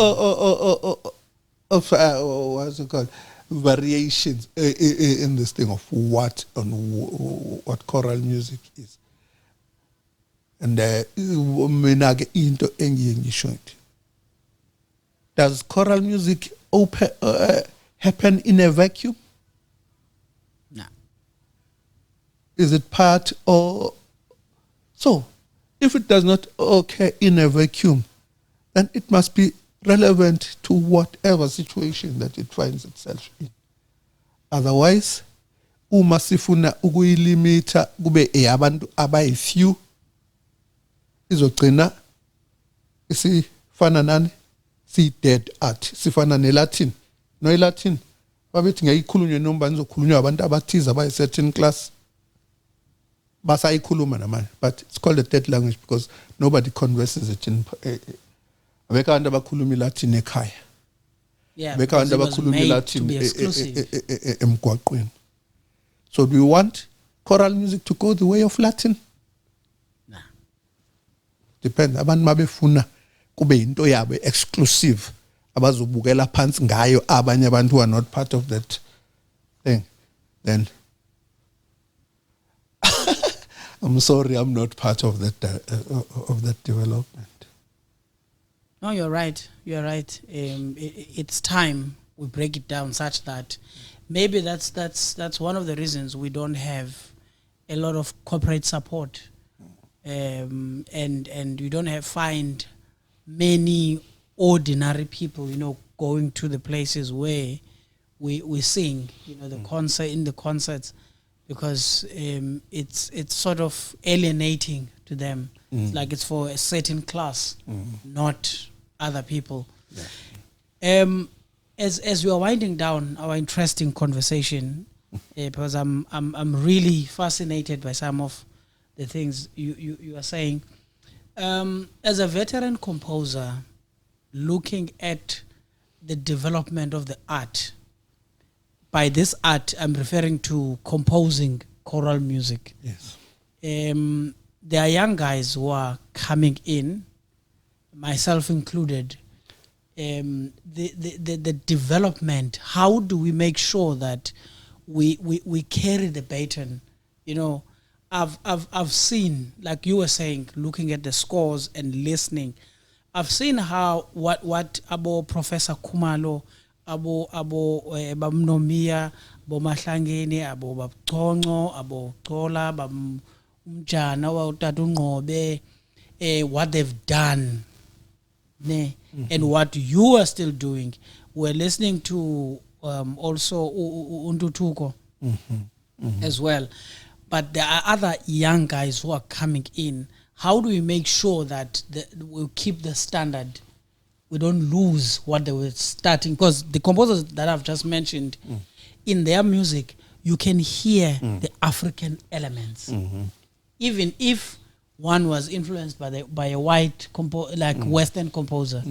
what's it called? Variations in this thing of what choral music is. And into does choral music happen in a vacuum? No. Is it part or so? If it does not occur in a vacuum, then it must be relevant to whatever situation that it finds itself in. Otherwise, uma sifuna ukuyilimita kube abantu abayi-few, izogcina isifana nani? Si-dead art. Sifana ne-Latin. no Latin babethi ngiyikhulunywe noma nizokhulunywa abantu abathiza abayi certain class basayikhuluma namanje, but it's called a third language because nobody converses it in abeka abantu abakhuluma Latin ekhaya. Yeah, Abeka abantu abakhuluma Latin emgwaqweni. So do you want choral music to go the way of Latin? Nah. Depends. Abantu mabefuna kube into yabo exclusive abazobukela phansi ngayo abanye abantu who are not part of that thing, then I'm sorry, I'm not part of that development. No, you're right. You're right. It's time we break it down such that maybe that's one of the reasons we don't have a lot of corporate support, and we don't find many ordinary people, going to the places where we sing, the concert in the concerts, because it's sort of alienating to them. It's like it's for a certain class, not other people. Yeah. As we are winding down our interesting conversation, because I'm really fascinated by some of the things you are saying. As a veteran composer, looking at the development of the art, by this art I'm referring to composing choral music. Yes. There are young guys who are coming in, myself included. The development, how do we make sure that we carry the baton? I've seen, like you were saying, looking at the scores and listening, I've seen how what abo Professor Kumalo, abo Bamnomia, abo Mahlangeni, abo Babchongo, abo Chola, Umjana wa Utatu Ngobe, what they've done, and what you are still doing. We're listening to also Undutuko as well. But there are other young guys who are coming in. How do we make sure that we'll keep the standard? We don't lose what they were starting. Because the composers that I've just mentioned, in their music, you can hear the African elements. Even if one was influenced by a white Western composer,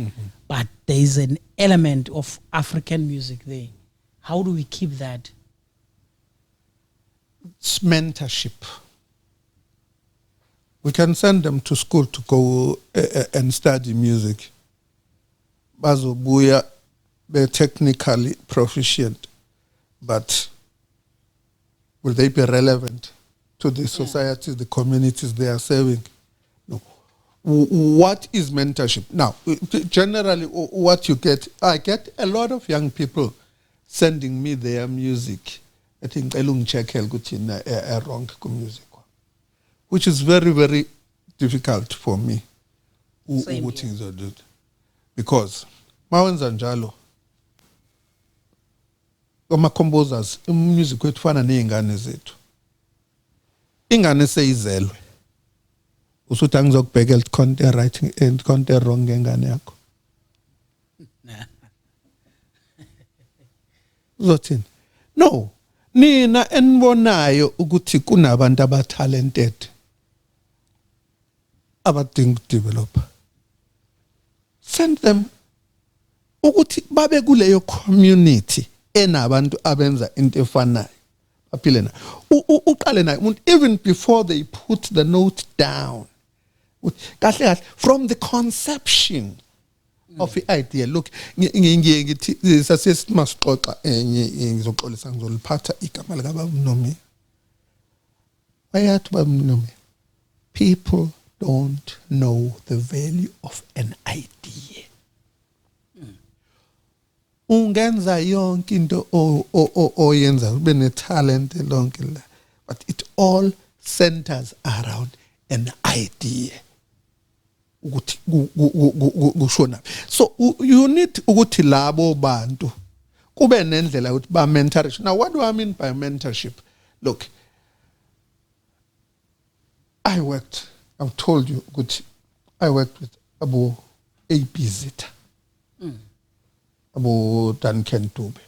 but there is an element of African music there. How do we keep that? It's mentorship. We can send them to school to go and study music. Bazobuya, they're technically proficient, but will they be relevant to the societies, the communities they are serving? No. What is mentorship? Now, generally, what you get, I get a lot of young people sending me their music. I think elung chekel kuthina wrong music, which is very, very difficult for me. Because mawenza njalo ama composers music wethu fana neingane zethu. Ingane seyizelwe. Usuthi angizokubhekela content writing and content wrong ngengane yakho. Uzothini? No. Nina enibonayo ukuthi kunabantu abatalented abadinga develop, send them ukuthi babe kuleyo community enabantu abenza into efanayo baphile na uqale nayo umuntu even before they put the note down kahle from the conception of the idea. Look, ngithi sasesimasixoxa ngizoxolisa ngizoliphatha igama lika Bamnomia. Bayathi Bamnomia, people don't know the value of an idea. Ungenza yonke into oyenza ube netalent lonke la, but it all centers around an idea. So you need ukuthi labo bantu kube nendlela ukuthi ba mentorship. Now what do I mean by mentorship? Look, I've told you ukuthi I worked with Abu A.B. Zita. Abo Duncan Dube.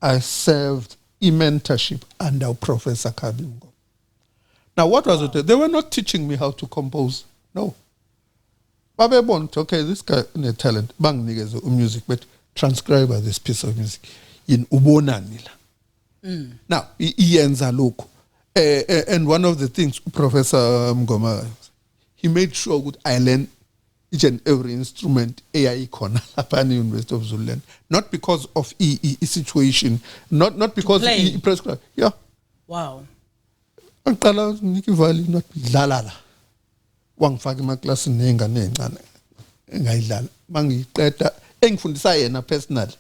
I served mentorship under Professor Kabingo. Now, what was it? They were not teaching me how to compose. No. Babe Bont, okay, this guy has talent. Bang niggas music, but transcribe this piece of music in Ubonanila. Now, Ienza Loco. And one of the things, Professor Mgoma, he made sure that I learned each and every instrument AI corner upon the University of Zululand. Not because of situation, not because he prescribed. Yeah. Wow. Angqala Niki Valley not dlala. Wangifaka emaklasi nengane encane engayidlala. Mangiqeda engifundisa yena personally.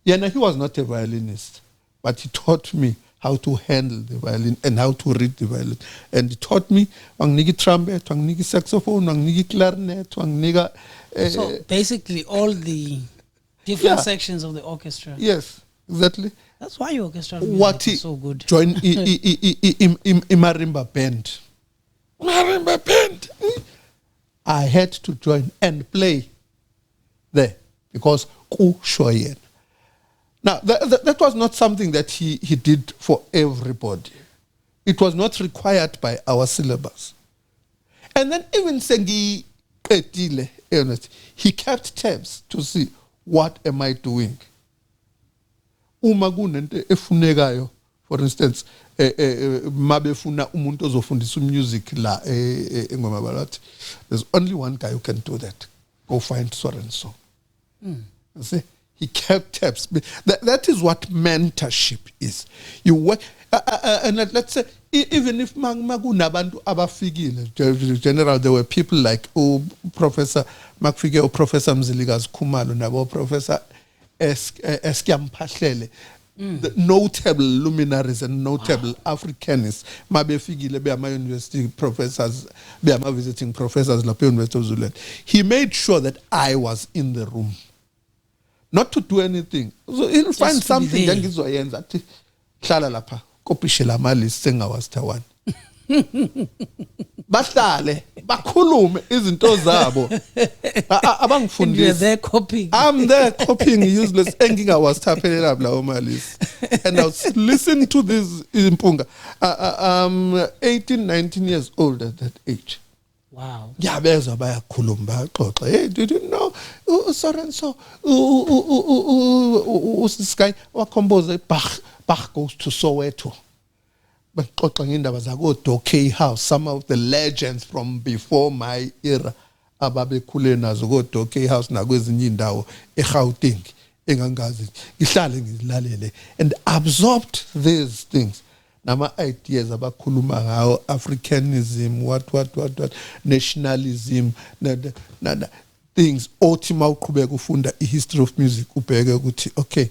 Yena he was not a violinist, but he taught me how to handle the violin and how to read the violin. And he taught me wanginiki trumpet, wanginiki saxophone, wanginiki clarinet, wanginika so basically all the different sections of the orchestra. Yes, exactly. That's why your orchestral music is so good. Join Marimba band. Marimba band. I had to join and play there because Kushoyen. Now, that was not something that he did for everybody. It was not required by our syllabus. And then even Sengi Petile, he kept tabs to see what am I doing. Umagunente efunekayo, for instance, mabefuna umuntu ozofundisa music la eNgoma Balathi. There's only one guy who can do that. Go find so and so. See, he kept tabs. That is what mentorship is. You work, and let's say even if magunabantu abafikile, general, there were people like Professor Makfike or Professor Mzilikazi Khumalo nabo Professor Eskiampahlele, the notable luminaries and notable Africanists, mabefikile be ama university professors, be ama visiting professors lapha University of Zululand. He made sure that I was in the room, not to do anything. So he'll find something ngizoyenza athi hlala lapha kopishe la mali sengawasithawana. Bahlale bakhulume izinto zabo abangifundisi. You're there copying. I'm there copying useless engingawasithaphelela lawo malisi. And I was listening to this impunga. 18, 19 years old at that age. Wow. Yeah, bezwa bayakhuluma baxoxa. Hey, did you know so and so this guy wa compose Bach goes to Soweto. Baxoxa ngendaba zakoDoke House, some of the legends from before my era ababekhule nazo koDoke House nakwezinye indawo eGauteng engangazi ngihlale ngizilalele and absorbed these things. Nama ideas abakhuluma ngawo Africanism, what nationalism, nada things othi mawuqhubeka ufunda history of music ubheke ukuthi okay,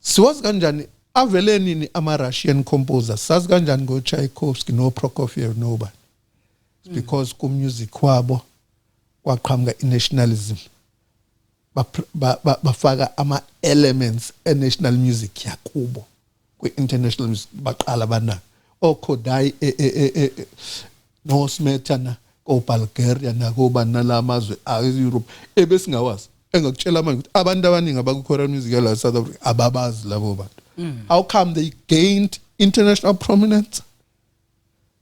siwazi kanjani avele nini ama Russian composers, sazi kanjani ngo Tchaikovsky no Prokofiev nobody. It's because ku music kwabo kwaqhamuka nationalism, bafaka ama elements e national music yakubo ku international music baqala bana oKhodai no Smetana ko Bulgaria nako banala amazwe Europe ebesingawazi engakutshela manje ukuthi abantu abaningi abakukhora music la South Africa ababazi labo bantu. How come they gained international prominence?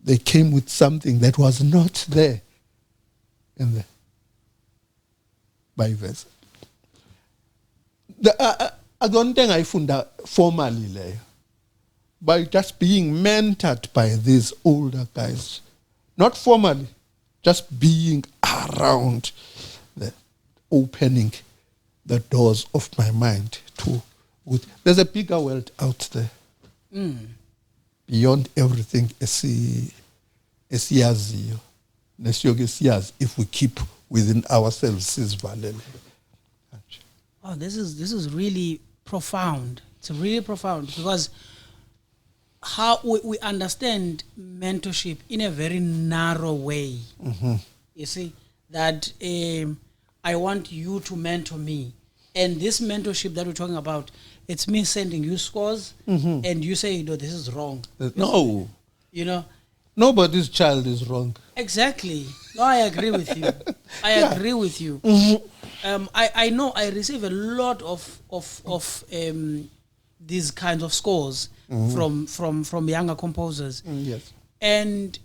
They came with something that was not there in the by verse. I don't think I found that formally there, by just being mentored by these older guys, not formally, just being around, the opening the doors of my mind to. There's a bigger world out there beyond everything esiyaziyo nesiyoke siyazi if we keep within ourselves sizivalele. Oh, this is really profound. It's really profound because how we understand mentorship in a very narrow way. You see that I want you to mentor me, and this mentorship that we're talking about, it's me sending you scores and you say, no, this is wrong. No. You know? Nobody's child is wrong. Exactly. No, I agree with you. I agree with you. I know I receive a lot of these kinds of scores from younger composers. Yes. And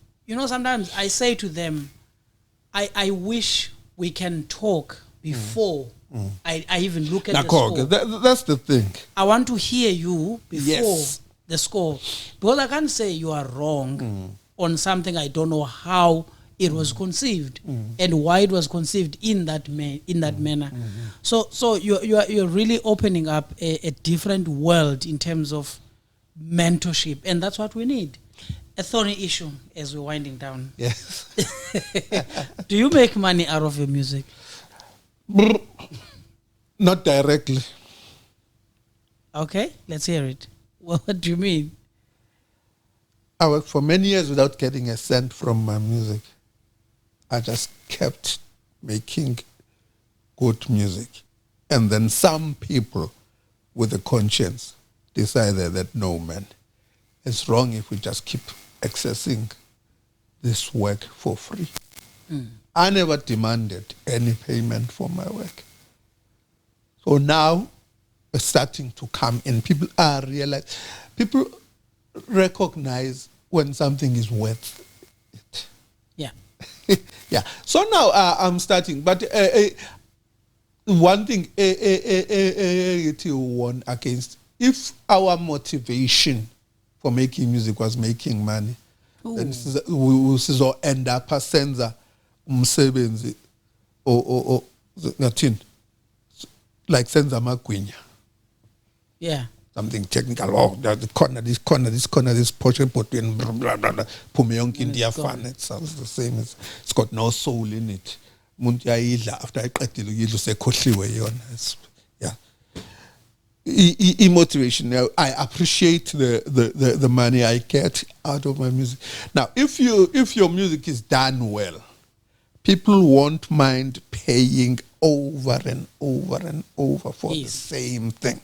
sometimes I say to them, I wish we can talk before I even look at the score. That's the thing. I want to hear you before Yes. the score, because I can't say you are wrong on something I don't know how it was conceived and why it was conceived in that manner. So you're really opening up a different world in terms of mentorship, and that's what we need. A thorny issue as we're winding down. Yes. Do you make money out of your music? Not directly. Okay, let's hear it. What do you mean? I worked for many years without getting a cent from my music. I just kept making good music. And then some people with a conscience decided that no, man, it's wrong if we just keep accessing this work for free. I never demanded any payment for my work. So now it's starting to come in. People recognize when something is worth it. Yeah. Yeah. So now I'm starting, but one thing to warn against, if our motivation for making music was making money, then we will end up senza umsebenzi or ngathini, like senza Amagwinya. Yeah. Something technical. Oh, the corner, this portion, put in blah blah blah. Phume yonke into iyafana. It sounds the same. It's got no soul in it. Umuntu uyayidla after eqedile ukuyidla usekhohliwe yona. Yeah. Motivation. I appreciate the money I get out of my music. Now, if your music is done well, people won't mind paying over and over and over for the same thing.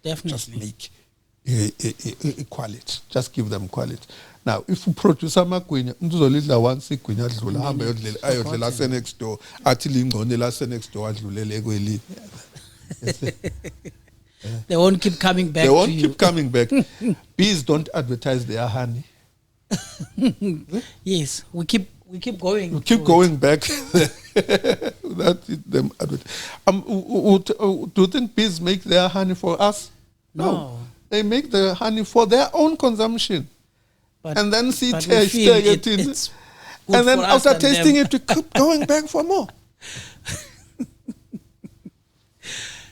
Definitely. Just make quality. Just give them quality. Now, if you produce Amagwinya, uzolidla once igwinya adlula hamba ayodlela next door athi lingqonela next door adlulele kweli. They won't keep coming back. They won't keep coming back. Bees don't advertise their honey. Yes, we keep going. We keep going back without them advertise. Do you think bees make their honey for us? No. They make the honey for their own consumption. And then taste it. And then after tasting it, we keep going back for more.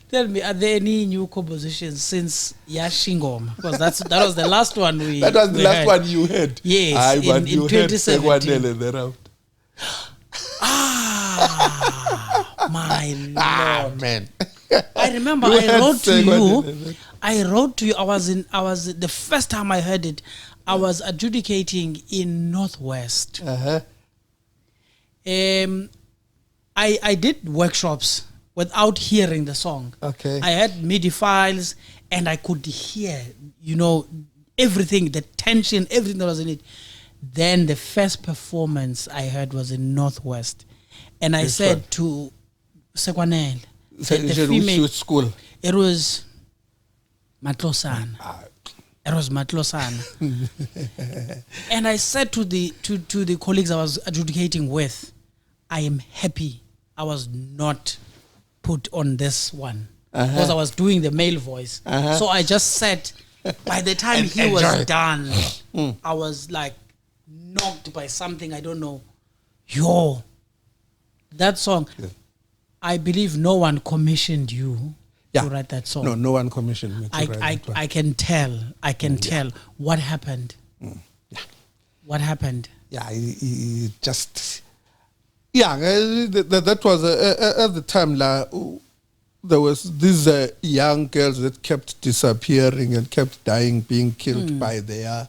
Tell me, are there any new compositions since Yashingom? Because that was the last one we That was the last heard. one you heard. Yes, in 2017. My Lord. Man. I remember I wrote to you. I was the first time I heard it, I was adjudicating in Northwest. I did workshops without hearing the song. Okay. I had MIDI files and I could hear, everything, the tension, everything that was in it. Then the first performance I heard was in Northwest. And I said to Sekwanele, which school? It was Matlosana. It was Matlosana. And I said to the colleagues I was adjudicating with, I am happy I was not put on this one. Because I was doing the male voice. So I just said, by the time he was done, I was like knocked by something, I don't know. That song, I believe no one commissioned you to write that song. No one commissioned me to write that one. I can tell what happened. What happened? That was at the time there was these young girls that kept disappearing and kept dying, being killed by the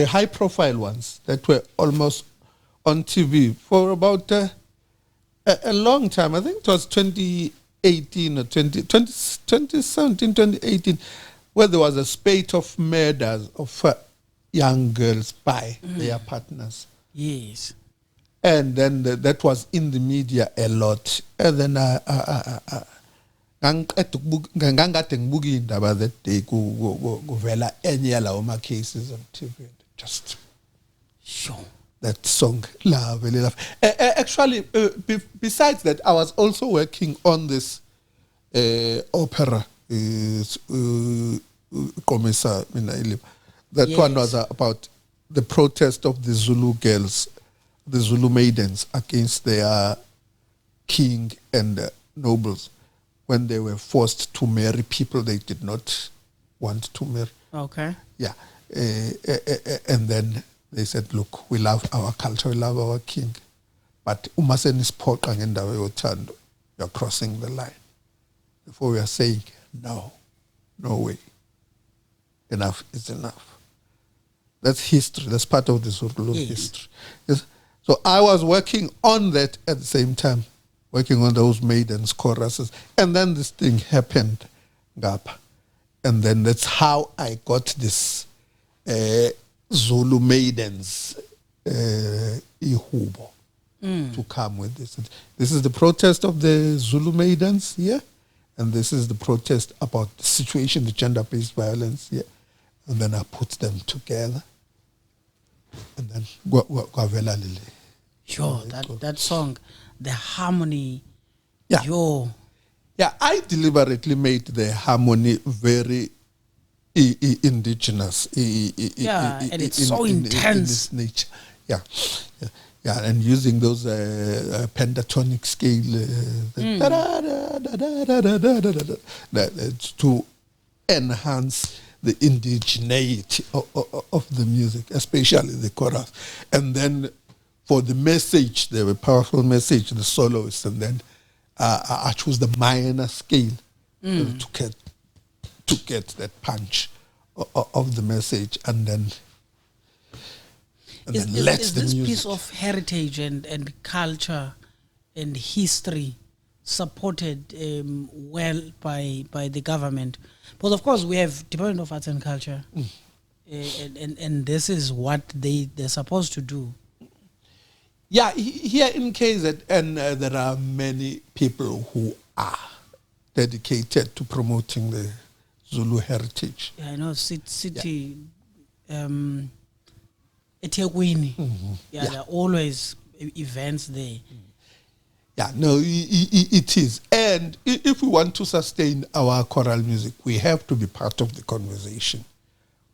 high profile ones that were almost on TV for about a long time. I think it was 2018 or 2017, 2018, where there was a spate of murders of young girls by their partners. Yes. And then that was in the media a lot. And then ngangade ngibuka indaba that day kuvela enye yalawo ma cases on TV. Just Sure. that song, Love, Love. Actually, besides that, I was also working on this opera, Komisa Mina. That one was about the protest of the Zulu girls, the Zulu maidens against their king and nobles when they were forced to marry people they did not want to marry. Okay. Yeah. And then they said, look, we love our culture, we love our king. But umasenisiphoqa ngendawo yothando, you're crossing the line. Before we are saying, no way. Enough is enough. That's history. That's part of the Zulu history. Yes. So I was working on that at the same time, working on those maidens, choruses. And then this thing happened, Ngapha. And then that's how I got this Zulu maidens, Ihubo, to come with this. This is the protest of the Zulu maidens here. And this is the protest about the situation, the gender-based violence here. And then I put them together. And then Gwavela Lili. Sure, that song, the harmony. Yeah. Yeah, I deliberately made the harmony very indigenous. And it's so intense. In its nature. Yeah, and using those pentatonic scale to enhance the indigeneity of the music, especially the chorus. And then for the message, the powerful message, the soloist, and then I chose the minor scale to get that punch of the message, and then is this piece of heritage and culture and history supported well by the government? Because of course we have Department of Arts and Culture, and this is what they're supposed to do. Yeah, here in KZN there are many people who are dedicated to promoting the Zulu heritage. Yeah, I know city. Ethekwini. Yeah, there are always events there. Yeah, no, it is. And if we want to sustain our choral music, we have to be part of the conversation.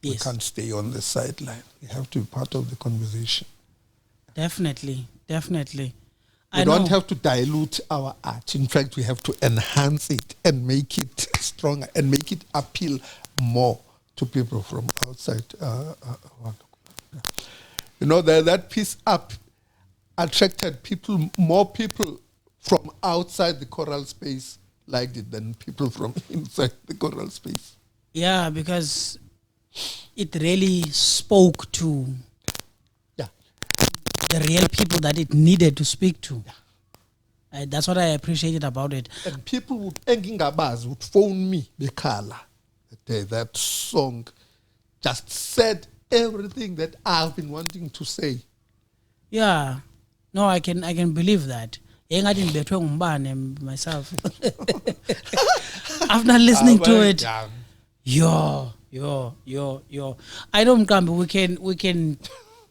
Yes. We can't stay on the sideline. We have to be part of the conversation. Definitely. We don't have to dilute our art. In fact, we have to enhance it and make it stronger and make it appeal more to people from outside. You know, that piece up attracted more people from outside the choral space liked it than people from inside the choral space. Yeah, because it really spoke to the real people that it needed to speak to. Yeah. That's what I appreciated about it. And people would phone me, Bekala, that song just said everything that I've been wanting to say. Yeah. No, I can believe that. Myself. After listening to it. Yo. I know, Mkambi, we can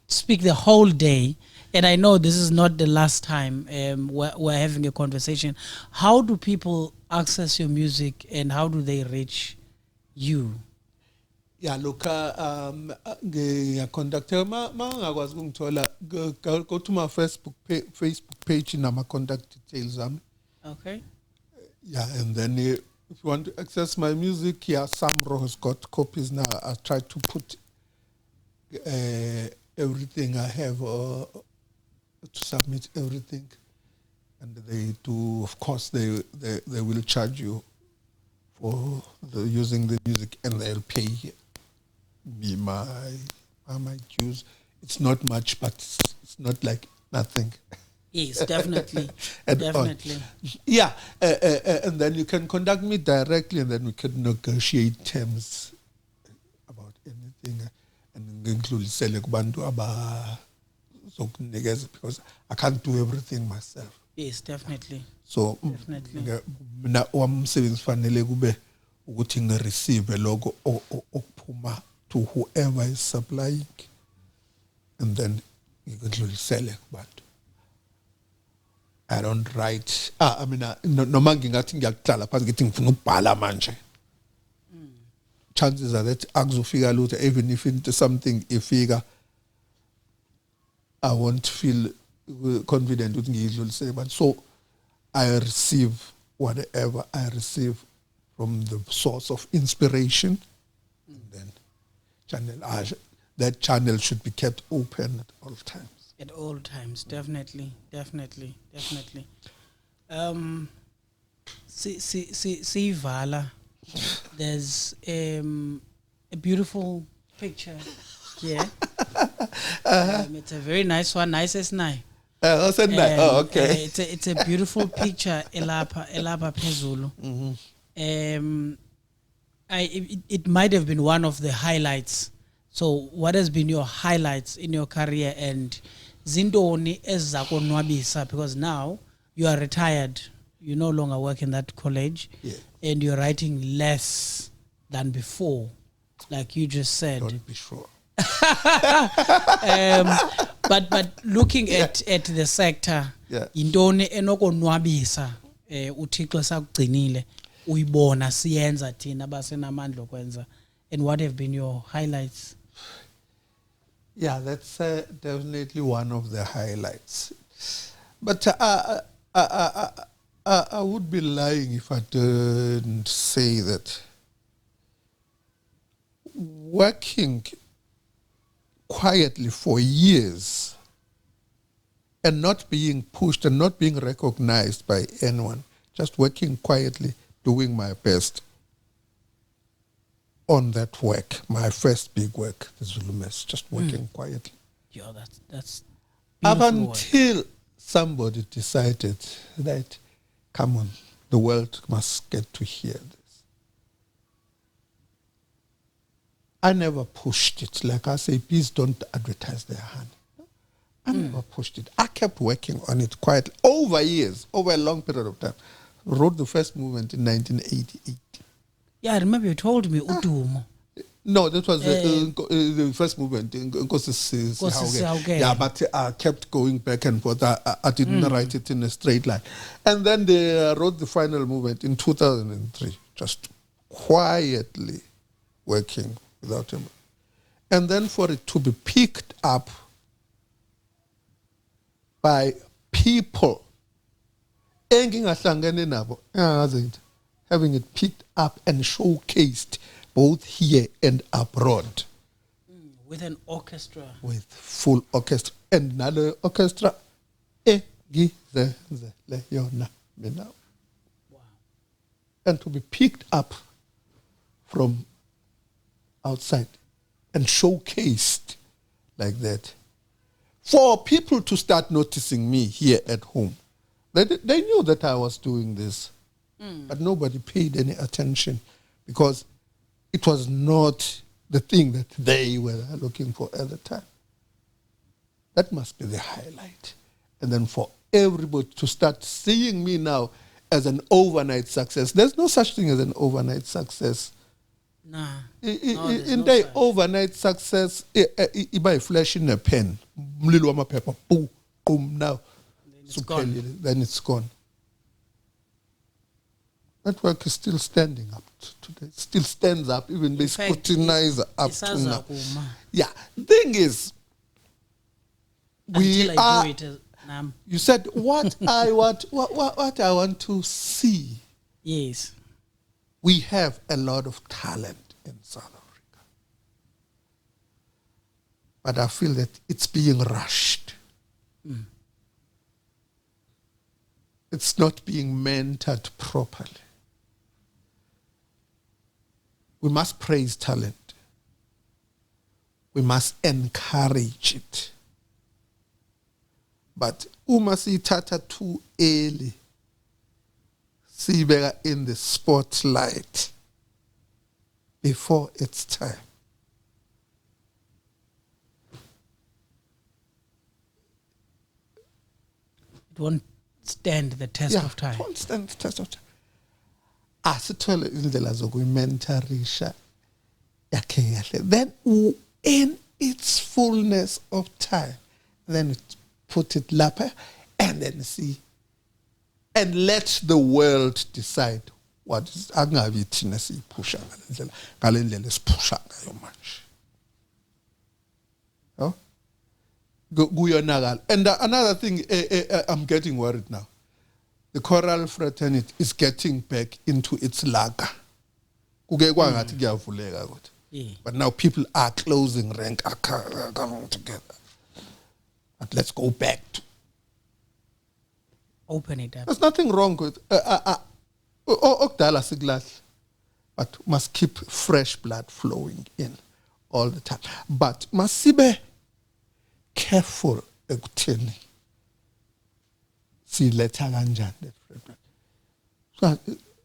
speak the whole day, and I know this is not the last time we're having a conversation. How do people access your music, and how do they reach you? Yeah, look, contact go to my Facebook page and my contact details. Okay. Yeah, and then if you want to access my music, Samro has got copies now. I try to put everything I have to submit everything, and they do. Of course, they will charge you for using the music, and they'll pay me my dues. It's not much, but it's not like nothing. Yes, definitely. Definitely. Yeah, and then you can contact me directly, and then we can negotiate terms about anything, and include zokunikeza, because I can't do everything myself. Yes, definitely. So mina umsebenzi fanele kube ukuthi ngireceive lokho okuphuma to whoever is supplying, and then ngikudlulisele kubantu. I don't write. I mean, noma ngingathi ngiyakuhlala phansi ngithi ngifuna ukubhala manje. Chances are that akuzofika lutho, even if into something ifika, I won't feel confident ukuthi ngiyidlulisele. But so I receive whatever I receive from the source of inspiration, and then that channel should be kept open at all times. At all times, definitely. Sivala, there's a beautiful picture here. It's a very nice one, nicest night. Okay. It's a beautiful picture. Elapa Pezulu. It might have been one of the highlights. So, what has been your highlights in your career, and zindoni ezakonwabisa, because now you are retired, you no longer work in that college, and you're writing less than before, like you just said. Don't be sure. But looking at the sector, indoni enokonwabisa uThixo sakugcinile uyibona siyenza thina basenamandla okwenza, and what have been your highlights? Yeah, that's definitely one of the highlights. But I would be lying if I didn't say that working quietly for years and not being pushed and not being recognized by anyone, just working quietly, doing my best on that work, my first big work, the Zulu Mess, just working quietly. Yeah, that's up until somebody decided that, come on, the world must get to hear this. I never pushed it. Like I say, please don't advertise their honey. I never pushed it. I kept working on it quietly over years, over a long period of time. Wrote the first movement in 1988. Yeah, I remember you told me Udumo. No, that was the first movement. Yeah, but I kept going back and forth. I didn't write it in a straight line. And then they wrote the final movement in 2003, just quietly working without him. And then for it to be picked up by people, having it picked up and showcased both here and abroad. With an orchestra. With full orchestra. And another orchestra. Wow. And to be picked up from outside and showcased like that. For people to start noticing me here at home. They knew that I was doing this. But nobody paid any attention because it was not the thing that they were looking for at the time. That must be the highlight. And then for everybody to start seeing me now as an overnight success. There's no such thing as an overnight success. Nah. In the overnight success, it buy flesh in a pen. Little paper, boom, boom, now. Then it's gone. That work is still standing up today. It still stands up, even they scrutinize up to now. Yeah. Thing is, we are. You said what I want to see. Yes. We have a lot of talent in South Africa, but I feel that it's being rushed. It's not being mentored properly. We must praise talent. We must encourage it. But uma siyithatha too early, siyibeka in the spotlight before its time, won't stand the test of time. Won't stand the test of time. Asithole indlela zokumentorisha yakhe kahle. Then in its fullness of time, then put it lapha and then see and let the world decide what is angabi thina siyiphusha ngalendlela esiphusha ngayo manje. Oh, kuyonakala. And another thing, I'm getting worried now. The choral fraternity is getting back into its lager. But now people are closing rank, are coming together. But let's go back to open it up. There's nothing wrong with but must keep fresh blood flowing in all the time. But must be careful ekutheni siletha kanjani.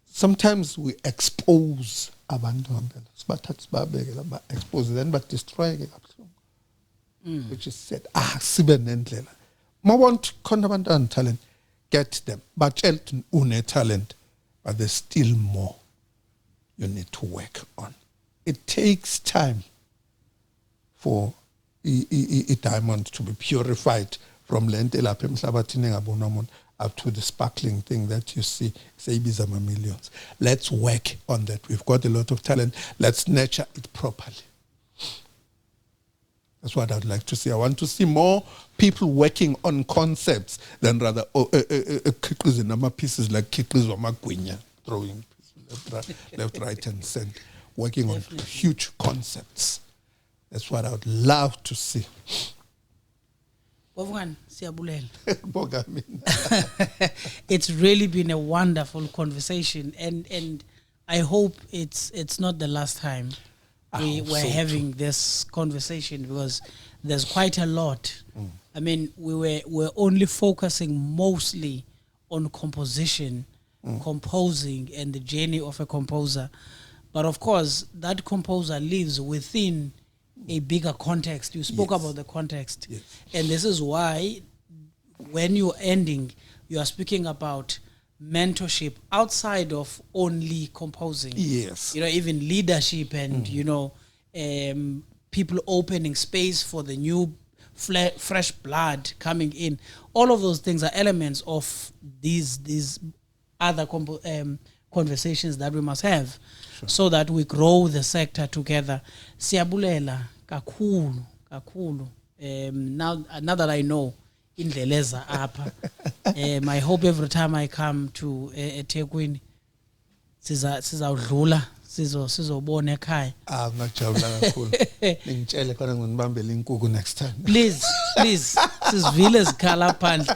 Sometimes we expose abantwana sibathatha sibabeke laba expose then but destroy ke kabuhlungu, which is said sibe nendlela mawon't khona abantwana talent, get them, but une talent, but there's still more you need to work on. It takes time for a diamond to be purified from lentil up to the sparkling thing that you see. Say bizama millions. Let's work on that. We've got a lot of talent. Let's nurture it properly. That's what I'd like to see. I want to see more people working on concepts than rather pieces like Amagwinya, throwing pieces left, right, and center, working on huge concepts. That's what I would love to see. It's really been a wonderful conversation, and I hope it's not the last time we're having this conversation, because there's quite a lot. I mean, we're only focusing mostly on composition, composing, and the journey of a composer. But of course, that composer lives within a bigger context. You spoke about the context. Yes. And this is why when you're ending, you are speaking about mentorship outside of only composing. Yes. Even leadership and, people opening space for the new fresh blood coming in. All of those things are elements of these other conversations that we must have, so that we grow the sector together. Siyabulela kakhulu. Now that I know indleleza apha, I hope every time I come to eThekwini sizawudlula sizobona ekhaya. Ngajabula kakhulu. Ngitshele khona nginibambele inkukhu next time. Please sizivile zikhala phandle.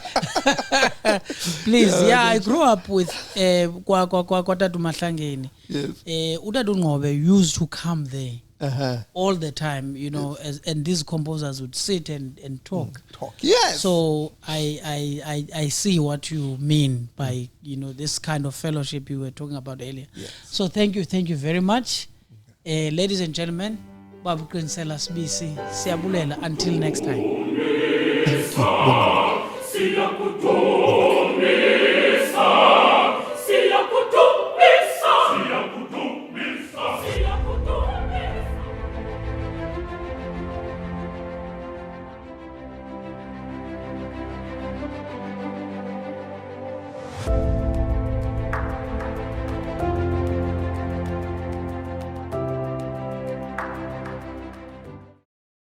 Please, I grew up with kwaTatu Mahlangeni. Yes. Utatu Ngcobe used to come there all the time, and these composers would sit and talk. Yes. So I see what you mean by this kind of fellowship you were talking about earlier. Yes. So thank you very much, ladies and gentlemen. Babu Qinisela Sibisi, siyabulela. Until next time. Thank you.